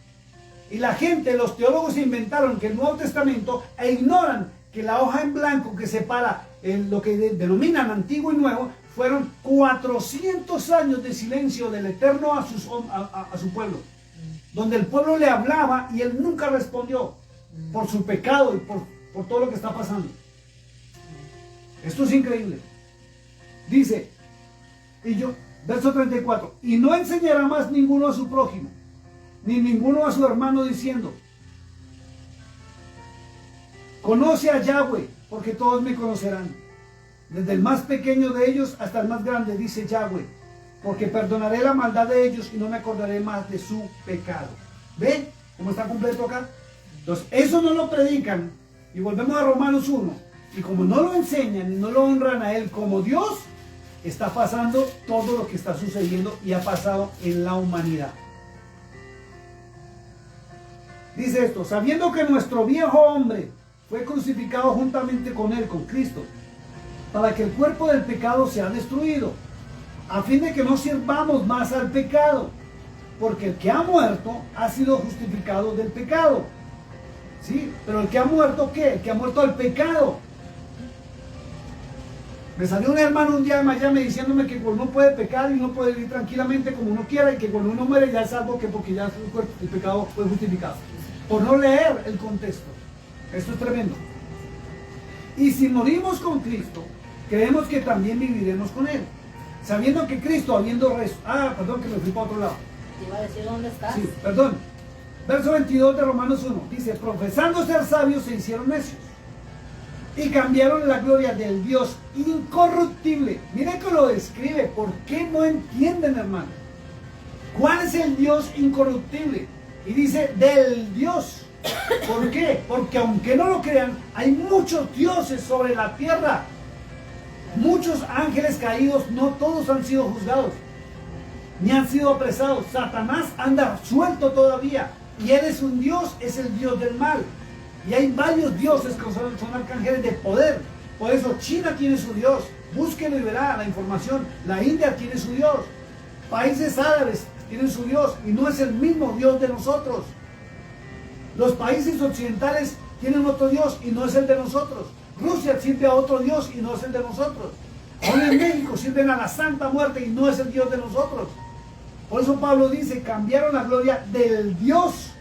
A: y la gente, los teólogos inventaron que el Nuevo Testamento e ignoran que la hoja en blanco que separa lo que denominan Antiguo y Nuevo fueron 400 años de silencio del Eterno a su pueblo, donde el pueblo le hablaba y él nunca respondió por su pecado y por todo lo que está pasando. Esto es increíble. Dice, verso 34, y no enseñará más ninguno a su prójimo, ni ninguno a su hermano, diciendo, conoce a Yahweh, porque todos me conocerán, desde el más pequeño de ellos hasta el más grande, dice Yahweh, porque perdonaré la maldad de ellos y no me acordaré más de su pecado. ¿Ve cómo está completo acá? Entonces, eso no lo predican, y volvemos a Romanos 1, y como no lo enseñan y no lo honran a Él como Dios, está pasando todo lo que está sucediendo y ha pasado en la humanidad. Dice esto, sabiendo que nuestro viejo hombre fue crucificado juntamente con Él, con Cristo, para que el cuerpo del pecado sea destruido, a fin de que no sirvamos más al pecado, porque el que ha muerto ha sido justificado del pecado. ¿Sí? Pero el que ha muerto, ¿qué? El que ha muerto al pecado. Me salió un hermano un día de Miami diciéndome que uno puede pecar y uno puede vivir tranquilamente como uno quiera, y que cuando uno muere ya es salvo, porque ya el pecado fue justificado. Por no leer el contexto. Esto es tremendo. Y si morimos con Cristo, creemos que también viviremos con Él, sabiendo que Cristo, habiendo perdón, que me fui para otro lado.
B: Te iba a decir dónde estás.
A: Sí, perdón. Verso 22 de Romanos 1 dice, profesando ser sabios se hicieron necios y cambiaron la gloria del Dios incorruptible. Miren que lo describe. ¿Por qué no entienden, hermano? ¿Cuál es el Dios incorruptible? Y dice, del Dios ¿Por qué? Porque aunque no lo crean, hay muchos dioses sobre la tierra. Muchos ángeles caídos, no todos han sido juzgados, ni han sido apresados. Satanás anda suelto todavía. Y él es un dios, es el dios del mal. Y hay varios dioses que son arcángeles de poder. Por eso China tiene su dios. Búsquelo y verá la información. La India tiene su dios. Países árabes tienen su dios. Y no es el mismo dios de nosotros. Los países occidentales tienen otro dios y no es el de nosotros. Rusia sirve a otro dios y no es el de nosotros. Ahora en México sirven a la Santa Muerte y no es el dios de nosotros. Por eso Pablo dice, cambiaron la gloria del Dios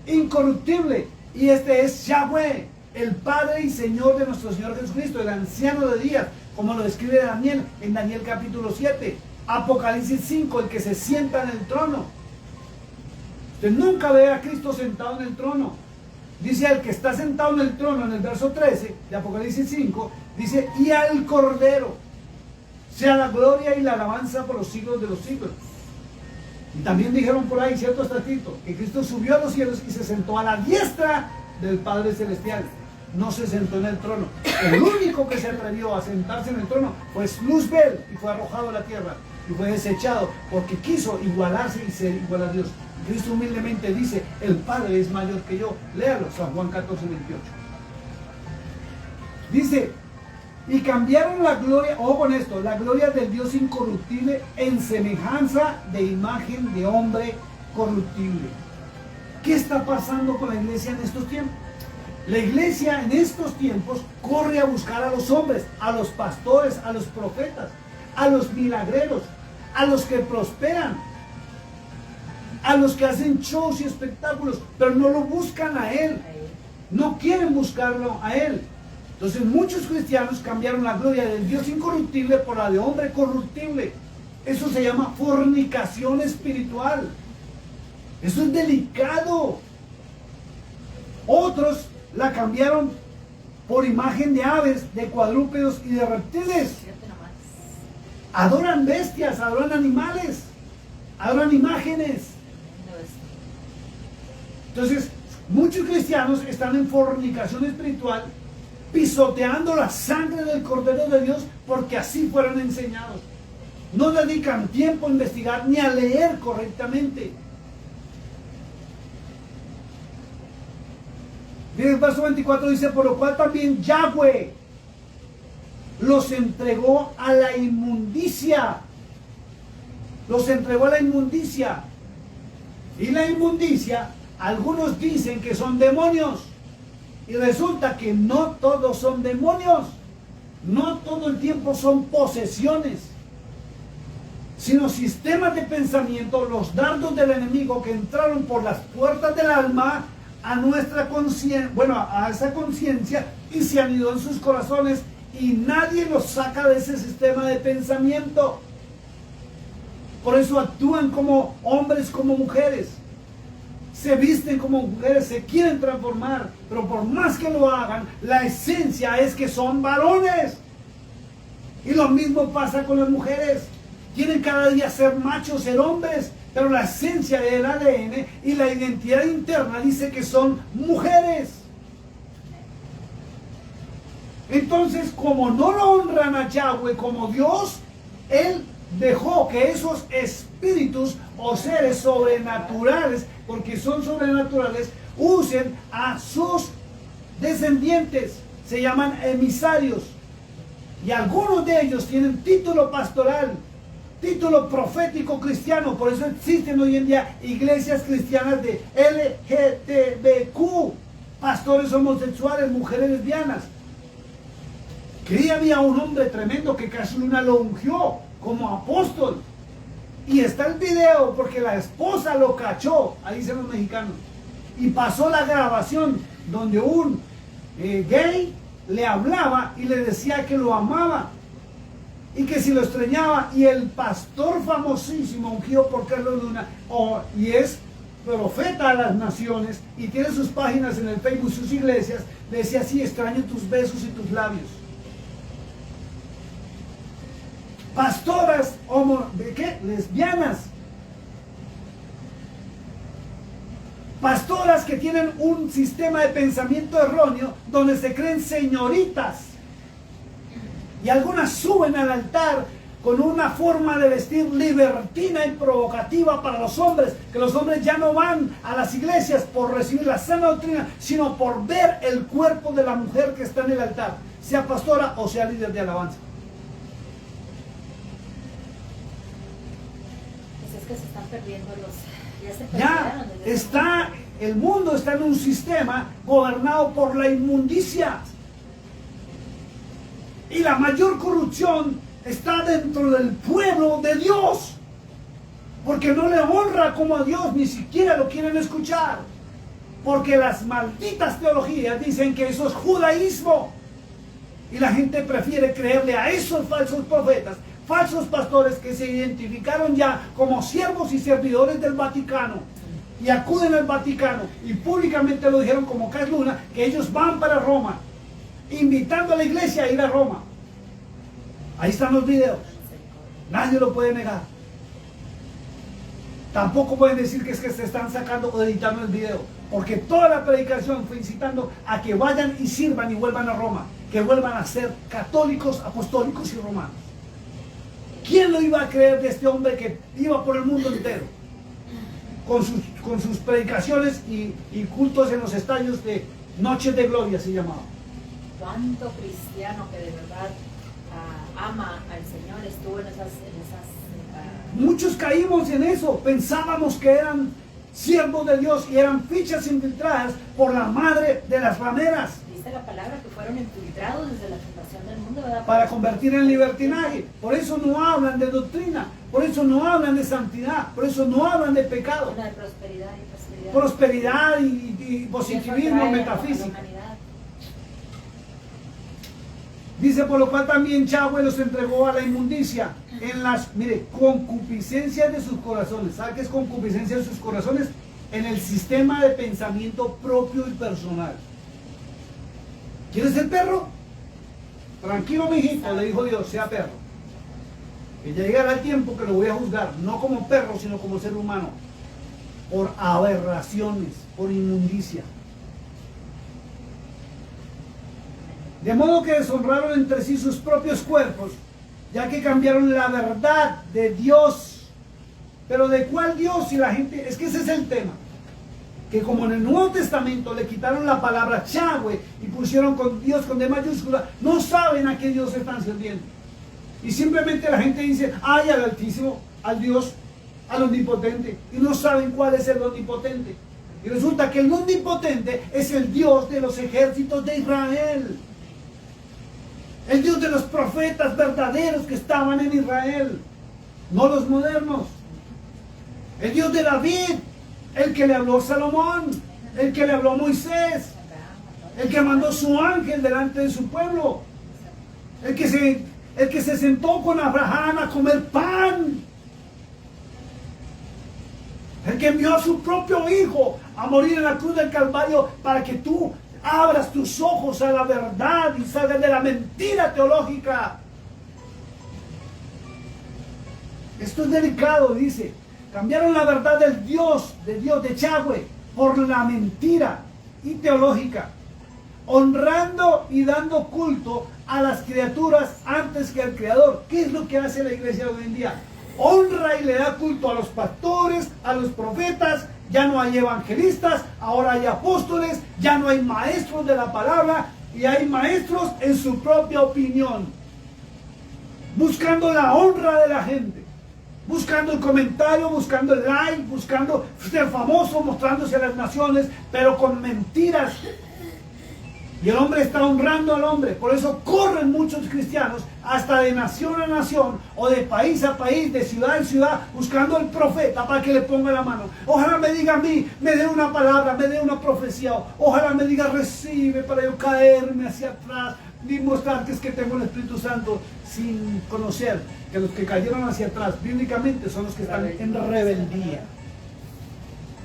A: incorruptible. Y este es Yahweh, el Padre y Señor de nuestro Señor Jesucristo, el anciano de días, como lo describe Daniel en Daniel capítulo 7. Apocalipsis 5, el que se sienta en el trono. Usted nunca ve a Cristo sentado en el trono. Dice el que está sentado en el trono, en el verso 13 de Apocalipsis 5, dice, y al Cordero sea la gloria y la alabanza por los siglos de los siglos. Y también dijeron por ahí, cierto está escrito, que Cristo subió a los cielos y se sentó a la diestra del Padre Celestial. No se sentó en el trono. El único que se atrevió a sentarse en el trono fue Luzbel y fue arrojado a la tierra y fue desechado porque quiso igualarse y ser igual a Dios. Cristo humildemente dice, el Padre es mayor que yo. Léalo, San Juan 14, 28. Dice, y cambiaron la gloria, ojo con esto, la gloria del Dios incorruptible en semejanza de imagen de hombre corruptible. ¿Qué está pasando con la iglesia en estos tiempos? La iglesia en estos tiempos corre a buscar a los hombres, a los pastores, a los profetas, a los milagreros, a los que prosperan, a los que hacen shows y espectáculos, pero no lo buscan a Él. No quieren buscarlo a Él. Entonces muchos cristianos cambiaron la gloria del Dios incorruptible por la de hombre corruptible. Eso se llama fornicación espiritual. Eso es delicado. Otros la cambiaron por imagen de aves, de cuadrúpedos y de reptiles. Adoran bestias, adoran animales, adoran imágenes. Entonces, muchos cristianos están en fornicación espiritual, pisoteando la sangre del Cordero de Dios porque así fueron enseñados. No dedican tiempo a investigar ni a leer correctamente. El verso 24 dice, por lo cual también Yahweh los entregó a la inmundicia. Los entregó a la inmundicia. Y la inmundicia, algunos dicen que son demonios. Y resulta que no todos son demonios. No todo el tiempo son posesiones, sino sistemas de pensamiento, los dardos del enemigo que entraron por las puertas del alma a nuestra conciencia, bueno, a esa conciencia, y se han ido en sus corazones y nadie los saca de ese sistema de pensamiento. Por eso actúan como hombres, como mujeres. Se visten como mujeres, se quieren transformar, pero por más que lo hagan, la esencia es que son varones. Y lo mismo pasa con las mujeres. Quieren cada día ser machos, ser hombres, pero la esencia del ADN y la identidad interna dice que son mujeres. Entonces, como no lo honran a Yahweh como Dios, Él dejó que esos espíritus o seres sobrenaturales, porque son sobrenaturales, usen a sus descendientes. Se llaman emisarios. Y algunos de ellos tienen título pastoral, título profético cristiano. Por eso existen hoy en día iglesias cristianas de LGTBQ, pastores homosexuales, mujeres lesbianas. Que había un hombre tremendo que casi Luna lo ungió como apóstol. Y está el video porque la esposa lo cachó, ahí dicen los mexicanos. Y pasó la grabación donde un gay le hablaba y le decía que lo amaba y que si lo extrañaba. Y el pastor famosísimo ungido por Carlos Luna, y es profeta a las naciones y tiene sus páginas en el Facebook, sus iglesias, le decía así: extraño tus besos y tus labios. Pastoras lesbianas Pastoras que tienen un sistema de pensamiento erróneo donde se creen señoritas. Y algunas suben al altar con una forma de vestir libertina y provocativa para los hombres, que los hombres ya no van a las iglesias por recibir la sana doctrina, sino por ver el cuerpo de la mujer que está en el altar, sea pastora o sea líder de alabanza.
B: Pues es que se están perdiendo
A: Ya está, el mundo está en un sistema gobernado por la inmundicia. Y la mayor corrupción está dentro del pueblo de Dios. Porque no le honra como a Dios, ni siquiera lo quieren escuchar. Porque las malditas teologías dicen que eso es judaísmo. Y la gente prefiere creerle a esos falsos profetas, falsos pastores que se identificaron ya como siervos y servidores del Vaticano. Y acuden al Vaticano y públicamente lo dijeron como Cas Luna, que ellos van para Roma, invitando a la iglesia a ir a Roma. Ahí están los videos. Nadie lo puede negar. Tampoco pueden decir que es que se están sacando o editando el video, porque toda la predicación fue incitando a que vayan y sirvan y vuelvan a Roma, que vuelvan a ser católicos, apostólicos y romanos. ¿Quién lo iba a creer de este hombre que iba por el mundo entero? Con sus predicaciones y cultos en los estadios de Noches de Gloria se llamaba.
B: ¿Cuánto cristiano que de verdad ama al Señor estuvo en esas
A: Muchos caímos en eso, pensábamos que eran siervos de Dios y eran fichas infiltradas por la madre de las rameras.
B: Dice la palabra que fueron infiltrados desde la fundación del mundo, ¿verdad?
A: Para convertir en libertinaje. Por eso no hablan de doctrina, por eso no hablan de santidad, por eso no hablan de pecado.
B: Una de prosperidad y prosperidad.
A: Prosperidad y positivismo metafísico. Dice, por lo cual también Yahweh los entregó a la inmundicia en las, mire, concupiscencias de sus corazones. ¿Sabe qué es concupiscencia de sus corazones? En el sistema de pensamiento propio y personal. ¿Quieres ser perro? Tranquilo, mijito, le dijo Dios, sea perro. Que ya llegará el tiempo que lo voy a juzgar, no como perro, sino como ser humano. Por aberraciones, por inmundicia. De modo que deshonraron entre sí sus propios cuerpos, ya que cambiaron la verdad de Dios. Pero ¿de cuál Dios? Si la gente, es que ese es el tema. Que como en el Nuevo Testamento le quitaron la palabra Yahweh y pusieron con Dios con D mayúscula, no saben a qué Dios están sirviendo. Y simplemente la gente dice, ay, al Altísimo, al Dios, al Omnipotente. Y no saben cuál es el Omnipotente. Y resulta que el Omnipotente es el Dios de los ejércitos de Israel. El Dios de los profetas verdaderos que estaban en Israel, no los modernos. El Dios de David, el que le habló a Salomón, el que le habló a Moisés, el que mandó su ángel delante de su pueblo, el que se sentó con Abraham a comer pan, el que envió a su propio hijo a morir en la cruz del Calvario para que tú abras tus ojos a la verdad y salgas de la mentira teológica. Esto es delicado, dice. Cambiaron la verdad del Dios, de Yahweh, por la mentira y teológica, honrando y dando culto a las criaturas antes que al Creador. ¿Qué es lo que hace la iglesia hoy en día? Honra y le da culto a los pastores, a los profetas. Ya no hay evangelistas, ahora hay apóstoles, ya no hay maestros de la palabra y hay maestros en su propia opinión, buscando la honra de la gente, buscando el comentario, buscando el like, buscando ser famoso, mostrándose a las naciones, pero con mentiras. Y el hombre está honrando al hombre. Por eso corren muchos cristianos hasta de nación a nación o de país a país, de ciudad en ciudad, buscando al profeta para que le ponga la mano. Ojalá me diga a mí, me dé una palabra, me dé una profecía. Ojalá me diga recibe para yo caerme hacia atrás y mostrar que es que tengo el Espíritu Santo, sin conocer que los que cayeron hacia atrás bíblicamente son los que están en rebeldía.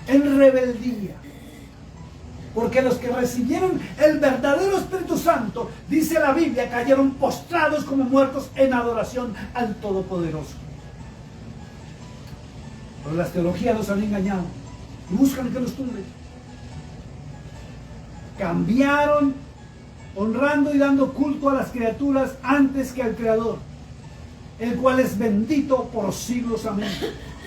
A: En rebeldía. Porque los que recibieron el verdadero Espíritu Santo, dice la Biblia, cayeron postrados como muertos en adoración al Todopoderoso. Pero las teologías los han engañado y buscan que los tumben. Cambiaron, honrando y dando culto a las criaturas antes que al Creador, el cual es bendito por siglos. Amén.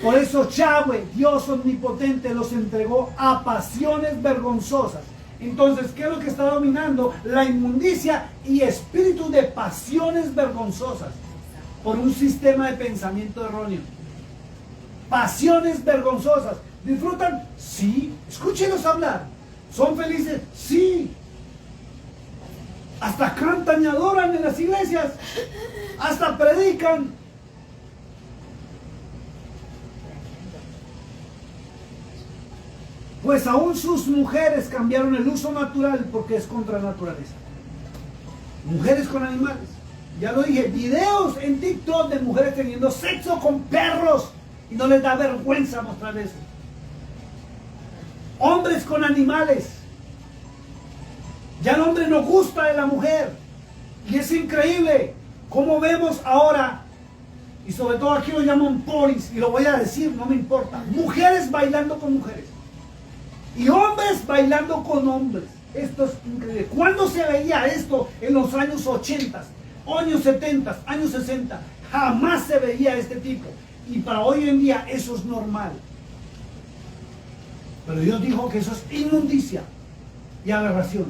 A: Por eso Yahweh, Dios omnipotente, los entregó a pasiones vergonzosas. Entonces, ¿qué es lo que está dominando? La inmundicia y espíritu de pasiones vergonzosas por un sistema de pensamiento erróneo. Pasiones vergonzosas. ¿Disfrutan? Sí. Escúchenos hablar. ¿Son felices? Sí. Hasta cantan y adoran en las iglesias. Hasta predican. Pues aún sus mujeres cambiaron el uso natural porque es contra naturaleza. Mujeres con animales. Ya lo dije, videos en TikTok de mujeres teniendo sexo con perros y no les da vergüenza mostrar eso. Hombres con animales. Ya el hombre no gusta de la mujer. Y es increíble cómo vemos ahora, y sobre todo aquí lo llaman polis, y lo voy a decir, no me importa, mujeres bailando con mujeres. Y hombres bailando con hombres. Esto es increíble. ¿Cuándo se veía esto? En los años 80, años 70, años 60. Jamás se veía este tipo. Y para hoy en día eso es normal. Pero Dios dijo que eso es inmundicia y aberración.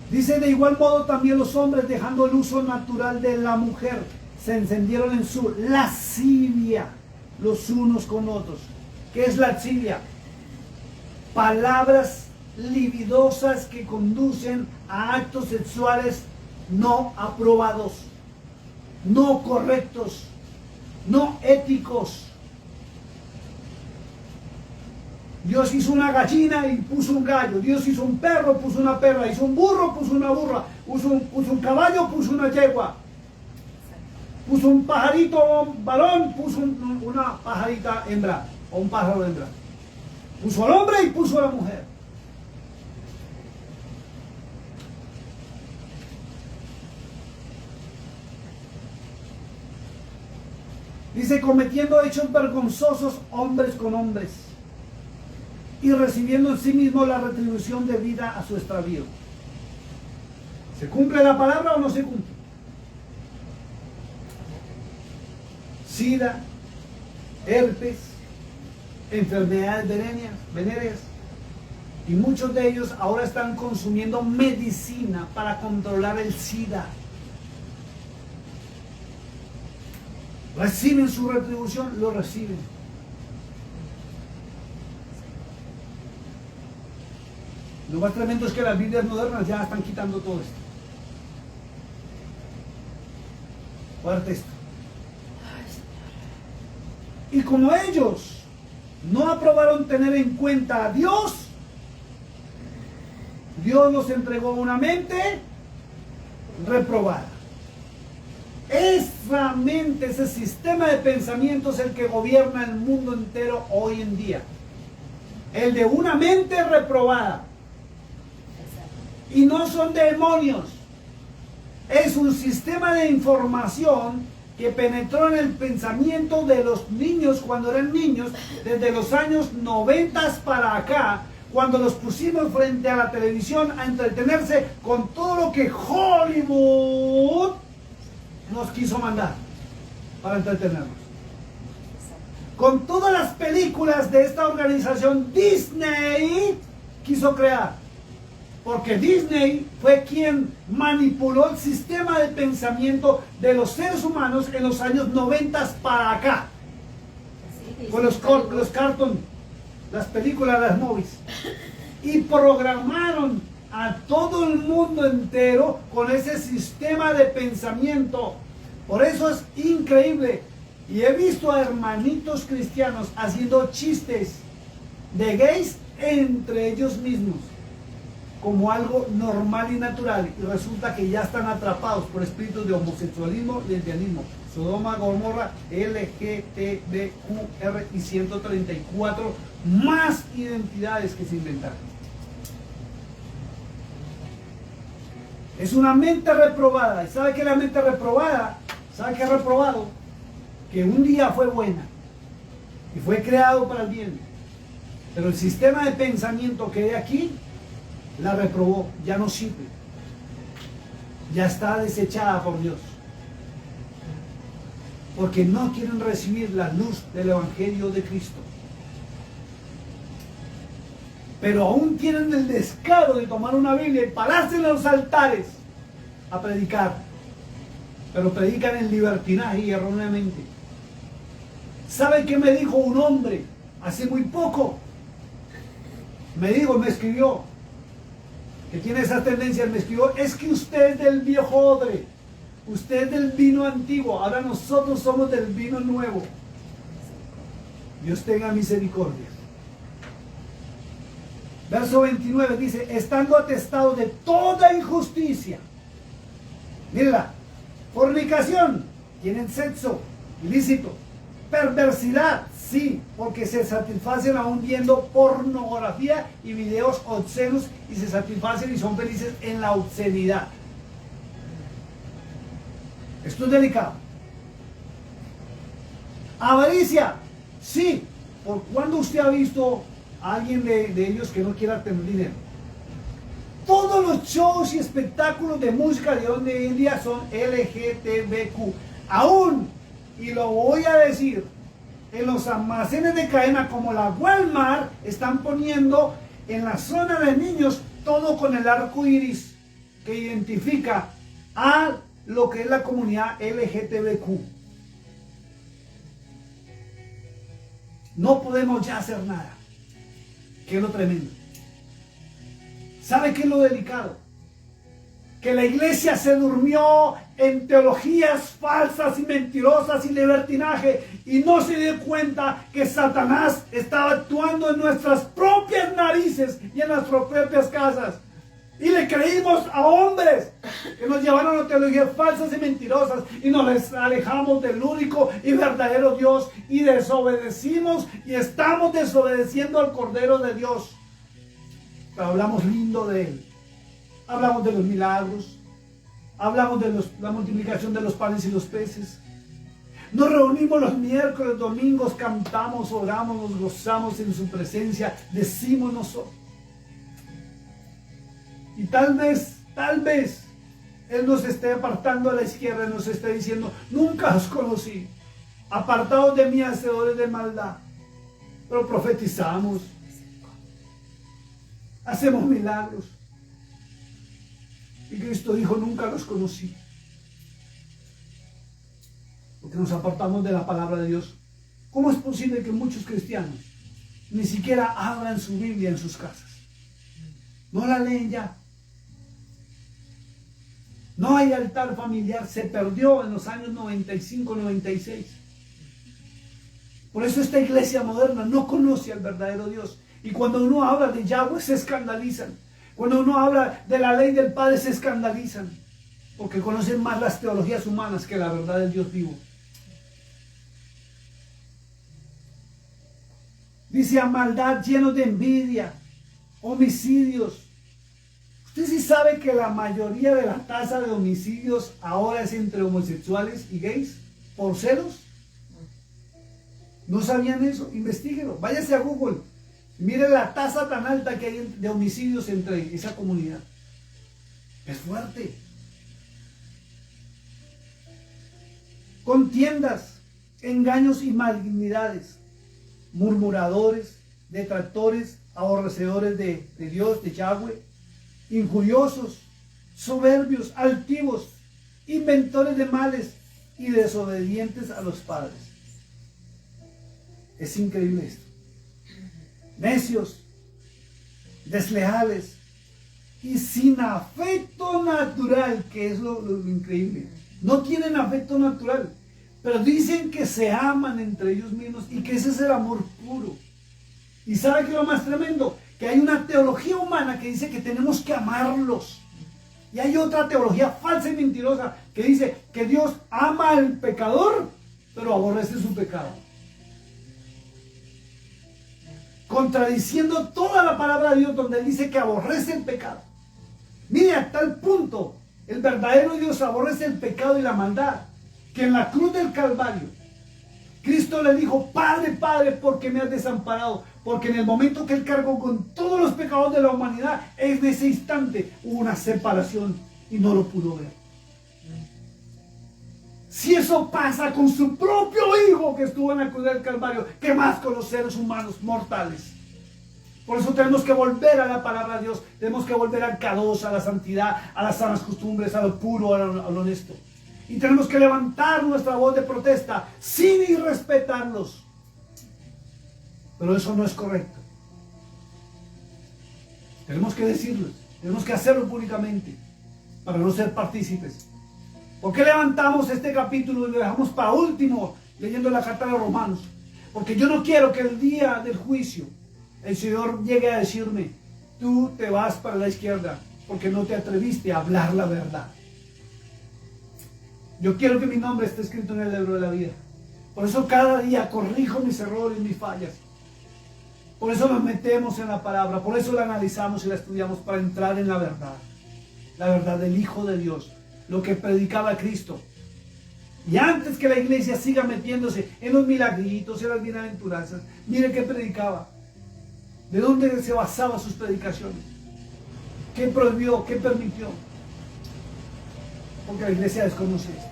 A: Dice: de igual modo también los hombres, dejando el uso natural de la mujer, se encendieron en su lascivia los unos con otros. ¿Qué es lascivia? Palabras lividosas que conducen a actos sexuales no aprobados, no correctos, no éticos. Dios hizo una gallina y puso un gallo. Dios hizo un perro, puso una perra. Hizo un burro, puso una burra. Puso un caballo, puso una yegua. Puso un pajarito varón, puso una pajarita hembra, o un pájaro hembra. Puso al hombre y puso a la mujer. Dice: cometiendo hechos vergonzosos hombres con hombres, y recibiendo en sí mismo la retribución debida a su extravío. ¿Se cumple la palabra o no se cumple? SIDA, herpes, enfermedades venéreas, y muchos de ellos ahora están consumiendo medicina para controlar el SIDA. Reciben su retribución, lo reciben. Lo más tremendo es que las Biblias modernas ya están quitando todo esto. Fuerte esto. Y como ellos no aprobaron tener en cuenta a Dios, Dios los entregó una mente reprobada. Esa mente, ese sistema de pensamiento es el que gobierna el mundo entero hoy en día. El de una mente reprobada. Y no son demonios. Es un sistema de información que penetró en el pensamiento de los niños cuando eran niños, desde los años 90 para acá, cuando los pusimos frente a la televisión a entretenerse con todo lo que Hollywood nos quiso mandar para entretenernos. Con todas las películas de esta organización Disney quiso crear. Porque Disney fue quien manipuló el sistema de pensamiento de los seres humanos en los años 90 para acá. Sí, con los cartoons, las películas, las movies. Y programaron a todo el mundo entero con ese sistema de pensamiento. Por eso es increíble. Y he visto a hermanitos cristianos haciendo chistes de gays entre ellos mismos, como algo normal y natural, y resulta que ya están atrapados por espíritus de homosexualismo y lesbianismo. Sodoma, Gomorra, LGTBQR y 134 más identidades que se inventaron. Es una mente reprobada. ¿Y sabe qué es la mente reprobada? ¿Sabe qué es reprobado? Que un día fue buena y fue creado para el bien. Pero el sistema de pensamiento que hay aquí la reprobó, ya no sirve. Ya está desechada por Dios. Porque no quieren recibir la luz del Evangelio de Cristo. Pero aún tienen el descaro de tomar una Biblia y pararse en los altares a predicar. Pero predican en libertinaje y erróneamente. ¿Sabe qué me dijo un hombre hace muy poco? Me escribió, que tiene esas tendencias, me escribió: es que usted es del viejo odre, usted es del vino antiguo, ahora nosotros somos del vino nuevo. Dios tenga misericordia. Verso 29 dice: estando atestados de toda injusticia. Mira, fornicación, tienen sexo ilícito. Perversidad, sí, porque se satisfacen aún viendo pornografía y videos obscenos y se satisfacen y son felices en la obscenidad. Esto es delicado. Avaricia, sí, ¿por cuándo usted ha visto a alguien de ellos que no quiera tener dinero? Todos los shows y espectáculos de música de hoy en día son LGTBQ. Aún, y lo voy a decir, en los almacenes de cadena como la Walmart están poniendo en la zona de niños todo con el arco iris que identifica a lo que es la comunidad LGTBQ. No podemos ya hacer nada. ¿Qué es lo tremendo? ¿Sabe qué es lo delicado? Que la iglesia se durmió en teologías falsas y mentirosas y libertinaje y no se dio cuenta que Satanás estaba actuando en nuestras propias narices y en nuestras propias casas. Y le creímos a hombres que nos llevaron a teologías falsas y mentirosas y nos alejamos del único y verdadero Dios y desobedecimos y estamos desobedeciendo al Cordero de Dios. Pero hablamos lindo de Él. Hablamos de los milagros, hablamos de la multiplicación de los panes y los peces. Nos reunimos los miércoles, domingos, cantamos, oramos, nos gozamos en su presencia, decimos nosotros. Y tal vez, Él nos esté apartando a la izquierda y nos esté diciendo: nunca os conocí, apartados de mí, hacedores de maldad. Pero profetizamos, hacemos milagros. Y Cristo dijo: nunca los conocí. Porque nos apartamos de la palabra de Dios. ¿Cómo es posible que muchos cristianos ni siquiera abran su Biblia en sus casas? No la leen ya. No hay altar familiar. Se perdió en los años 95, 96. Por eso esta iglesia moderna no conoce al verdadero Dios. Y cuando uno habla de Yahweh se escandalizan. Cuando uno habla de la ley del Padre se escandalizan, porque conocen más las teologías humanas que la verdad del Dios vivo. Dice: a maldad, llenos de envidia, homicidios. ¿Usted sí sabe que la mayoría de la tasa de homicidios ahora es entre homosexuales y gays? ¿Por celos? ¿No sabían eso? Investíguenlo. Váyase a Google. Mire la tasa tan alta que hay de homicidios entre esa comunidad. Es fuerte. Contiendas, engaños y malignidades, murmuradores, detractores, aborrecedores de Dios, de Yahweh, injuriosos, soberbios, altivos, inventores de males y desobedientes a los padres. Es increíble esto. Necios, desleales y sin afecto natural, que es lo increíble. No tienen afecto natural, pero dicen que se aman entre ellos mismos y que ese es el amor puro. ¿Y sabe qué es lo más tremendo? Que hay una teología humana que dice que tenemos que amarlos. Y hay otra teología falsa y mentirosa que dice que Dios ama al pecador, pero aborrece su pecado. Contradiciendo toda la palabra de Dios, donde dice que aborrece el pecado. Mire, a tal punto el verdadero Dios aborrece el pecado y la maldad, que en la cruz del Calvario Cristo le dijo, Padre, Padre, ¿por qué me has desamparado? Porque en el momento que Él cargó con todos los pecados de la humanidad, en ese instante hubo una separación y no lo pudo ver. Si eso pasa con su propio Hijo que estuvo en la cruz del Calvario, ¿qué más con los seres humanos mortales? Por eso tenemos que volver a la palabra de Dios, tenemos que volver al Kadosh, a la santidad, a las sanas costumbres, a lo puro, a lo honesto. Y tenemos que levantar nuestra voz de protesta sin irrespetarlos. Pero eso no es correcto. Tenemos que decirlo, tenemos que hacerlo públicamente para no ser partícipes. ¿Por qué levantamos este capítulo y lo dejamos para último leyendo la carta de los Romanos? Porque yo no quiero que el día del juicio el Señor llegue a decirme, tú te vas para la izquierda porque no te atreviste a hablar la verdad. Yo quiero que mi nombre esté escrito en el libro de la vida. Por eso cada día corrijo mis errores, mis fallas. Por eso nos metemos en la palabra, por eso la analizamos y la estudiamos para entrar en la verdad del Hijo de Dios, lo que predicaba Cristo. Y antes que la iglesia siga metiéndose en los milagritos, en las bienaventuranzas, mire qué predicaba. ¿De dónde se basaba sus predicaciones? ¿Qué prohibió? ¿Qué permitió? Porque la iglesia desconoce esto.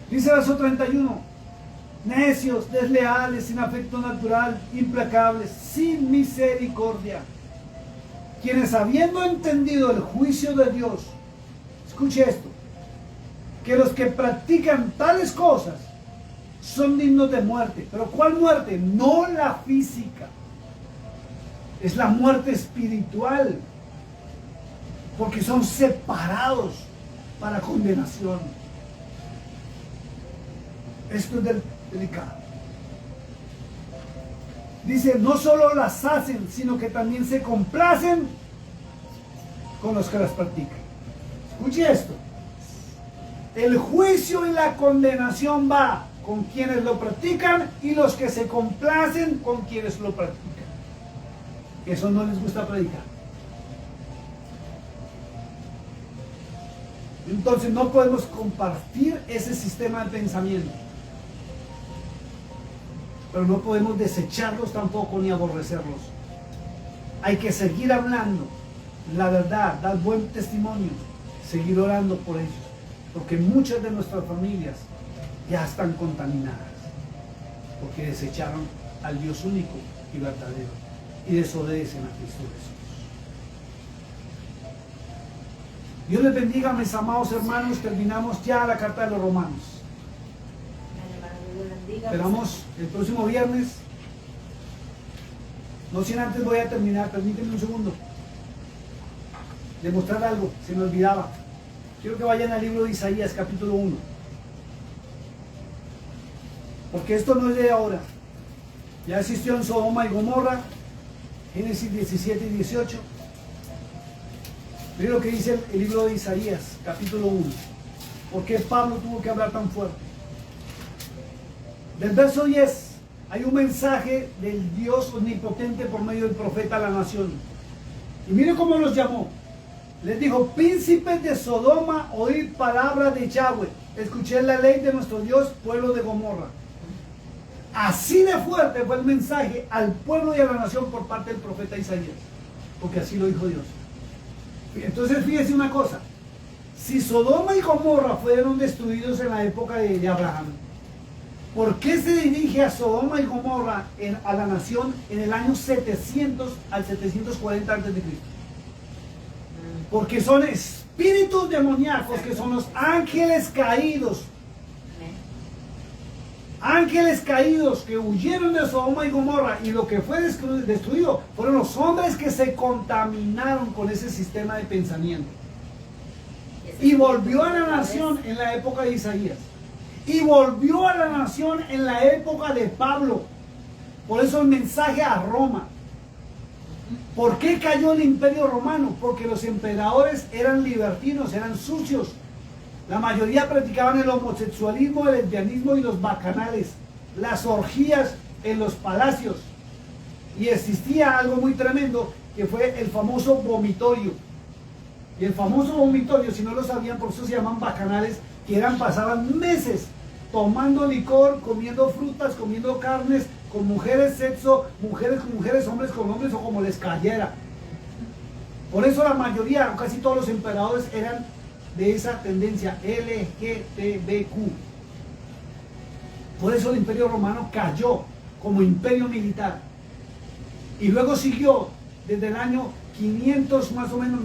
A: Dice el verso 31, necios, desleales, sin afecto natural, implacables, sin misericordia, quienes habiendo entendido el juicio de Dios, escuche esto, que los que practican tales cosas son dignos de muerte. ¿Pero cuál muerte? No la física, es la muerte espiritual, porque son separados para condenación. Esto es delicado. Dice, no solo las hacen, sino que también se complacen con los que las practican. Escuche esto. El juicio y la condenación va con quienes lo practican y los que se complacen con quienes lo practican. Eso no les gusta predicar. Entonces no podemos compartir ese sistema de pensamiento. Pero no podemos desecharlos tampoco ni aborrecerlos. Hay que seguir hablando la verdad, dar buen testimonio, seguir orando por ellos. Porque muchas de nuestras familias ya están contaminadas. Porque desecharon al Dios único y verdadero. Y desobedecen a Cristo Jesús. Dios les bendiga, mis amados hermanos. Terminamos ya la carta de los Romanos. Esperamos el próximo viernes. No sin antes voy a terminar, permítanme un segundo, de mostrar algo, se me olvidaba. Quiero que vayan al libro de Isaías, capítulo 1. Porque esto no es de ahora. Ya existió en Sodoma y Gomorra, Génesis 17 y 18. Miren lo que dice el libro de Isaías, capítulo 1. ¿Por qué Pablo tuvo que hablar tan fuerte? Del verso 10 hay un mensaje del Dios omnipotente por medio del profeta a la nación. Y miren cómo los llamó. Les dijo, príncipes de Sodoma, oíd palabra de Yahweh. Escuché la ley de nuestro Dios, pueblo de Gomorra. Así de fuerte fue el mensaje al pueblo y a la nación por parte del profeta Isaías. Porque así lo dijo Dios. Entonces fíjese una cosa. Si Sodoma y Gomorra fueron destruidos en la época de Abraham, ¿por qué se dirige a Sodoma y Gomorra a la nación en el año 700 al 740 a.C.? Porque son espíritus demoníacos, que son los ángeles caídos. Ángeles caídos que huyeron de Sodoma y Gomorra, y lo que fue destruido fueron los hombres que se contaminaron con ese sistema de pensamiento. Y volvió a la nación en la época de Isaías. Y volvió a la nación en la época de Pablo. Por eso el mensaje a Roma. ¿Por qué cayó el imperio romano? Porque los emperadores eran libertinos, eran sucios. La mayoría practicaban el homosexualismo, el lesbianismo y los bacanales, las orgías en los palacios. Y existía algo muy tremendo, que fue el famoso vomitorio. Y el famoso vomitorio, si no lo sabían, por eso se llaman bacanales, que pasaban meses tomando licor, comiendo frutas, comiendo carnes, con mujeres sexo, mujeres con mujeres, hombres con hombres o como les cayera. Por eso la mayoría, casi todos los emperadores eran de esa tendencia LGTBQ. Por eso el Imperio Romano cayó como imperio militar. Y luego siguió desde el año 500 más o menos,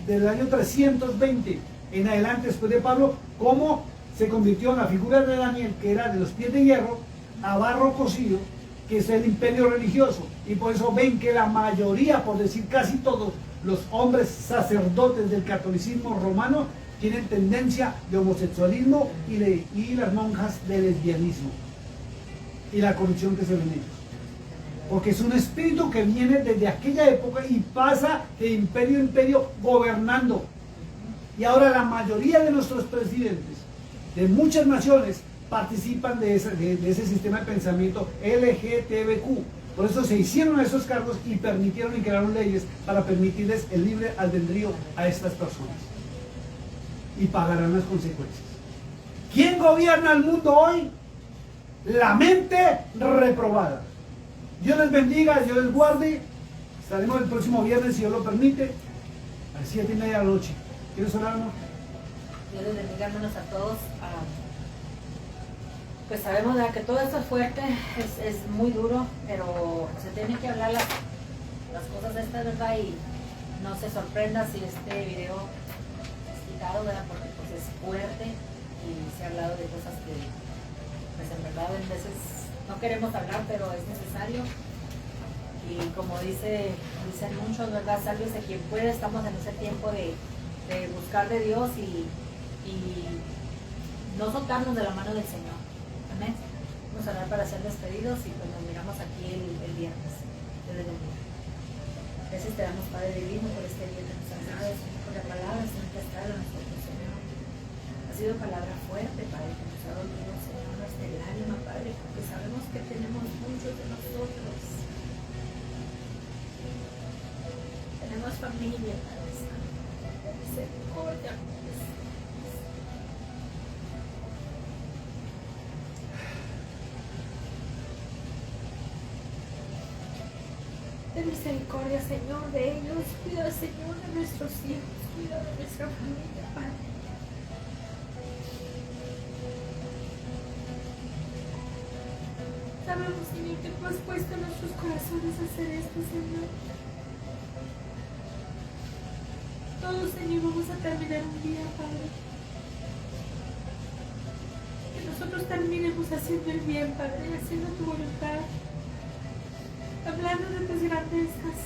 A: desde el año 320 en adelante después de Pablo, cómo se convirtió en la figura de Daniel, que era de los pies de hierro a barro cocido, que es el imperio religioso. Y por eso ven que la mayoría, por decir casi todos, los hombres sacerdotes del catolicismo romano tienen tendencia de homosexualismo y las monjas de lesbianismo y la corrupción que se ven en ellos. Porque es un espíritu que viene desde aquella época y pasa de imperio en imperio gobernando. Y ahora la mayoría de nuestros presidentes de muchas naciones participan de ese sistema de pensamiento LGTBQ. Por eso se hicieron esos cargos y permitieron y crearon leyes para permitirles el libre albedrío a estas personas. Y pagarán las consecuencias. ¿Quién gobierna el mundo hoy? La mente reprobada. Dios les bendiga, Dios les guarde. Estaremos el próximo viernes, si Dios lo permite, a las 7:30 de la noche. ¿Quieres orar, amor?
B: Dios les bendiga, hermanos, a todos. Pues sabemos, ¿verdad?, que todo esto es fuerte, es muy duro, pero se tienen que hablar las cosas de esta, ¿verdad? Y no se sorprenda si este video es quitado, ¿verdad? Porque pues es fuerte y se ha hablado de cosas que pues en verdad a veces no queremos hablar, pero es necesario. Y como dicen muchos, ¿verdad? Sálvese quien pueda. Estamos en ese tiempo de buscar de Dios y no soltarnos de la mano del Señor. Amén. Vamos a orar para ser despedidos y pues nos miramos aquí el viernes. Dios les bendiga. Gracias te damos, Padre Divino, por este día que nos has dado, Señor, por la palabra, Señor, que has dado a nosotros, Señor. Ha sido palabra fuerte, Padre, que nos ha dolido, Señor, hasta el alma, Padre, porque sabemos que tenemos muchos de nosotros. Tenemos familia, Padre Santo. Misericordia. Ten misericordia, Señor, de ellos. Cuida, Señor, de nuestros hijos. Cuida de nuestra familia, Padre. Sabemos, Señor, que tú has puesto en nuestros corazones a hacer esto, Señor. Todos, Señor, vamos a terminar un día, Padre. Que nosotros terminemos haciendo el bien, Padre, haciendo tu voluntad. Hablando de tus grandezas,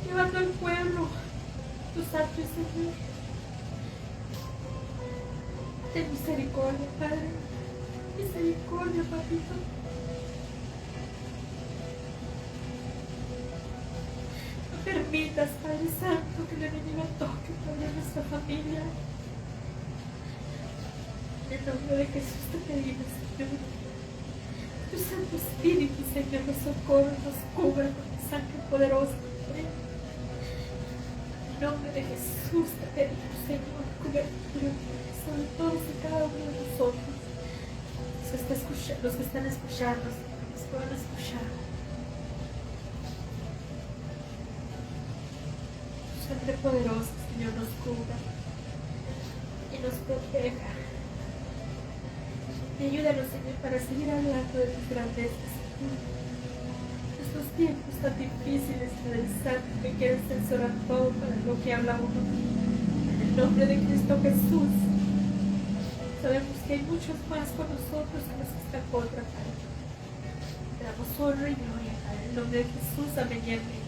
B: llevando al pueblo tus actos, Señor. Ten misericordia, Padre. Misericordia, Papito. No permitas, Padre Santo, que el enemigo toque, Padre, a nuestra familia. En nombre de Jesús te pedimos, Señor. Tu Santo Espíritu, Señor, nos socorre, nos cubre con tu sangre poderosa. En nombre de Jesús te pedimos, Señor, cobertura sobre todos y cada uno de nosotros. Los que están escuchando, Señor, nos puedan escuchar. Tu sangre poderosa, Señor, nos cubra y nos proteja. Y ayúdanos, Señor, para seguir hablando de tus grandezas, Señor. Estos tiempos tan difíciles, Padre Santo, que quieren censurar todo para lo que habla uno. En el nombre de Cristo Jesús, sabemos que hay muchos más con nosotros que los que están contra, Padre. Te damos honra y gloria, Padre. En el nombre de Jesús, amén y amén.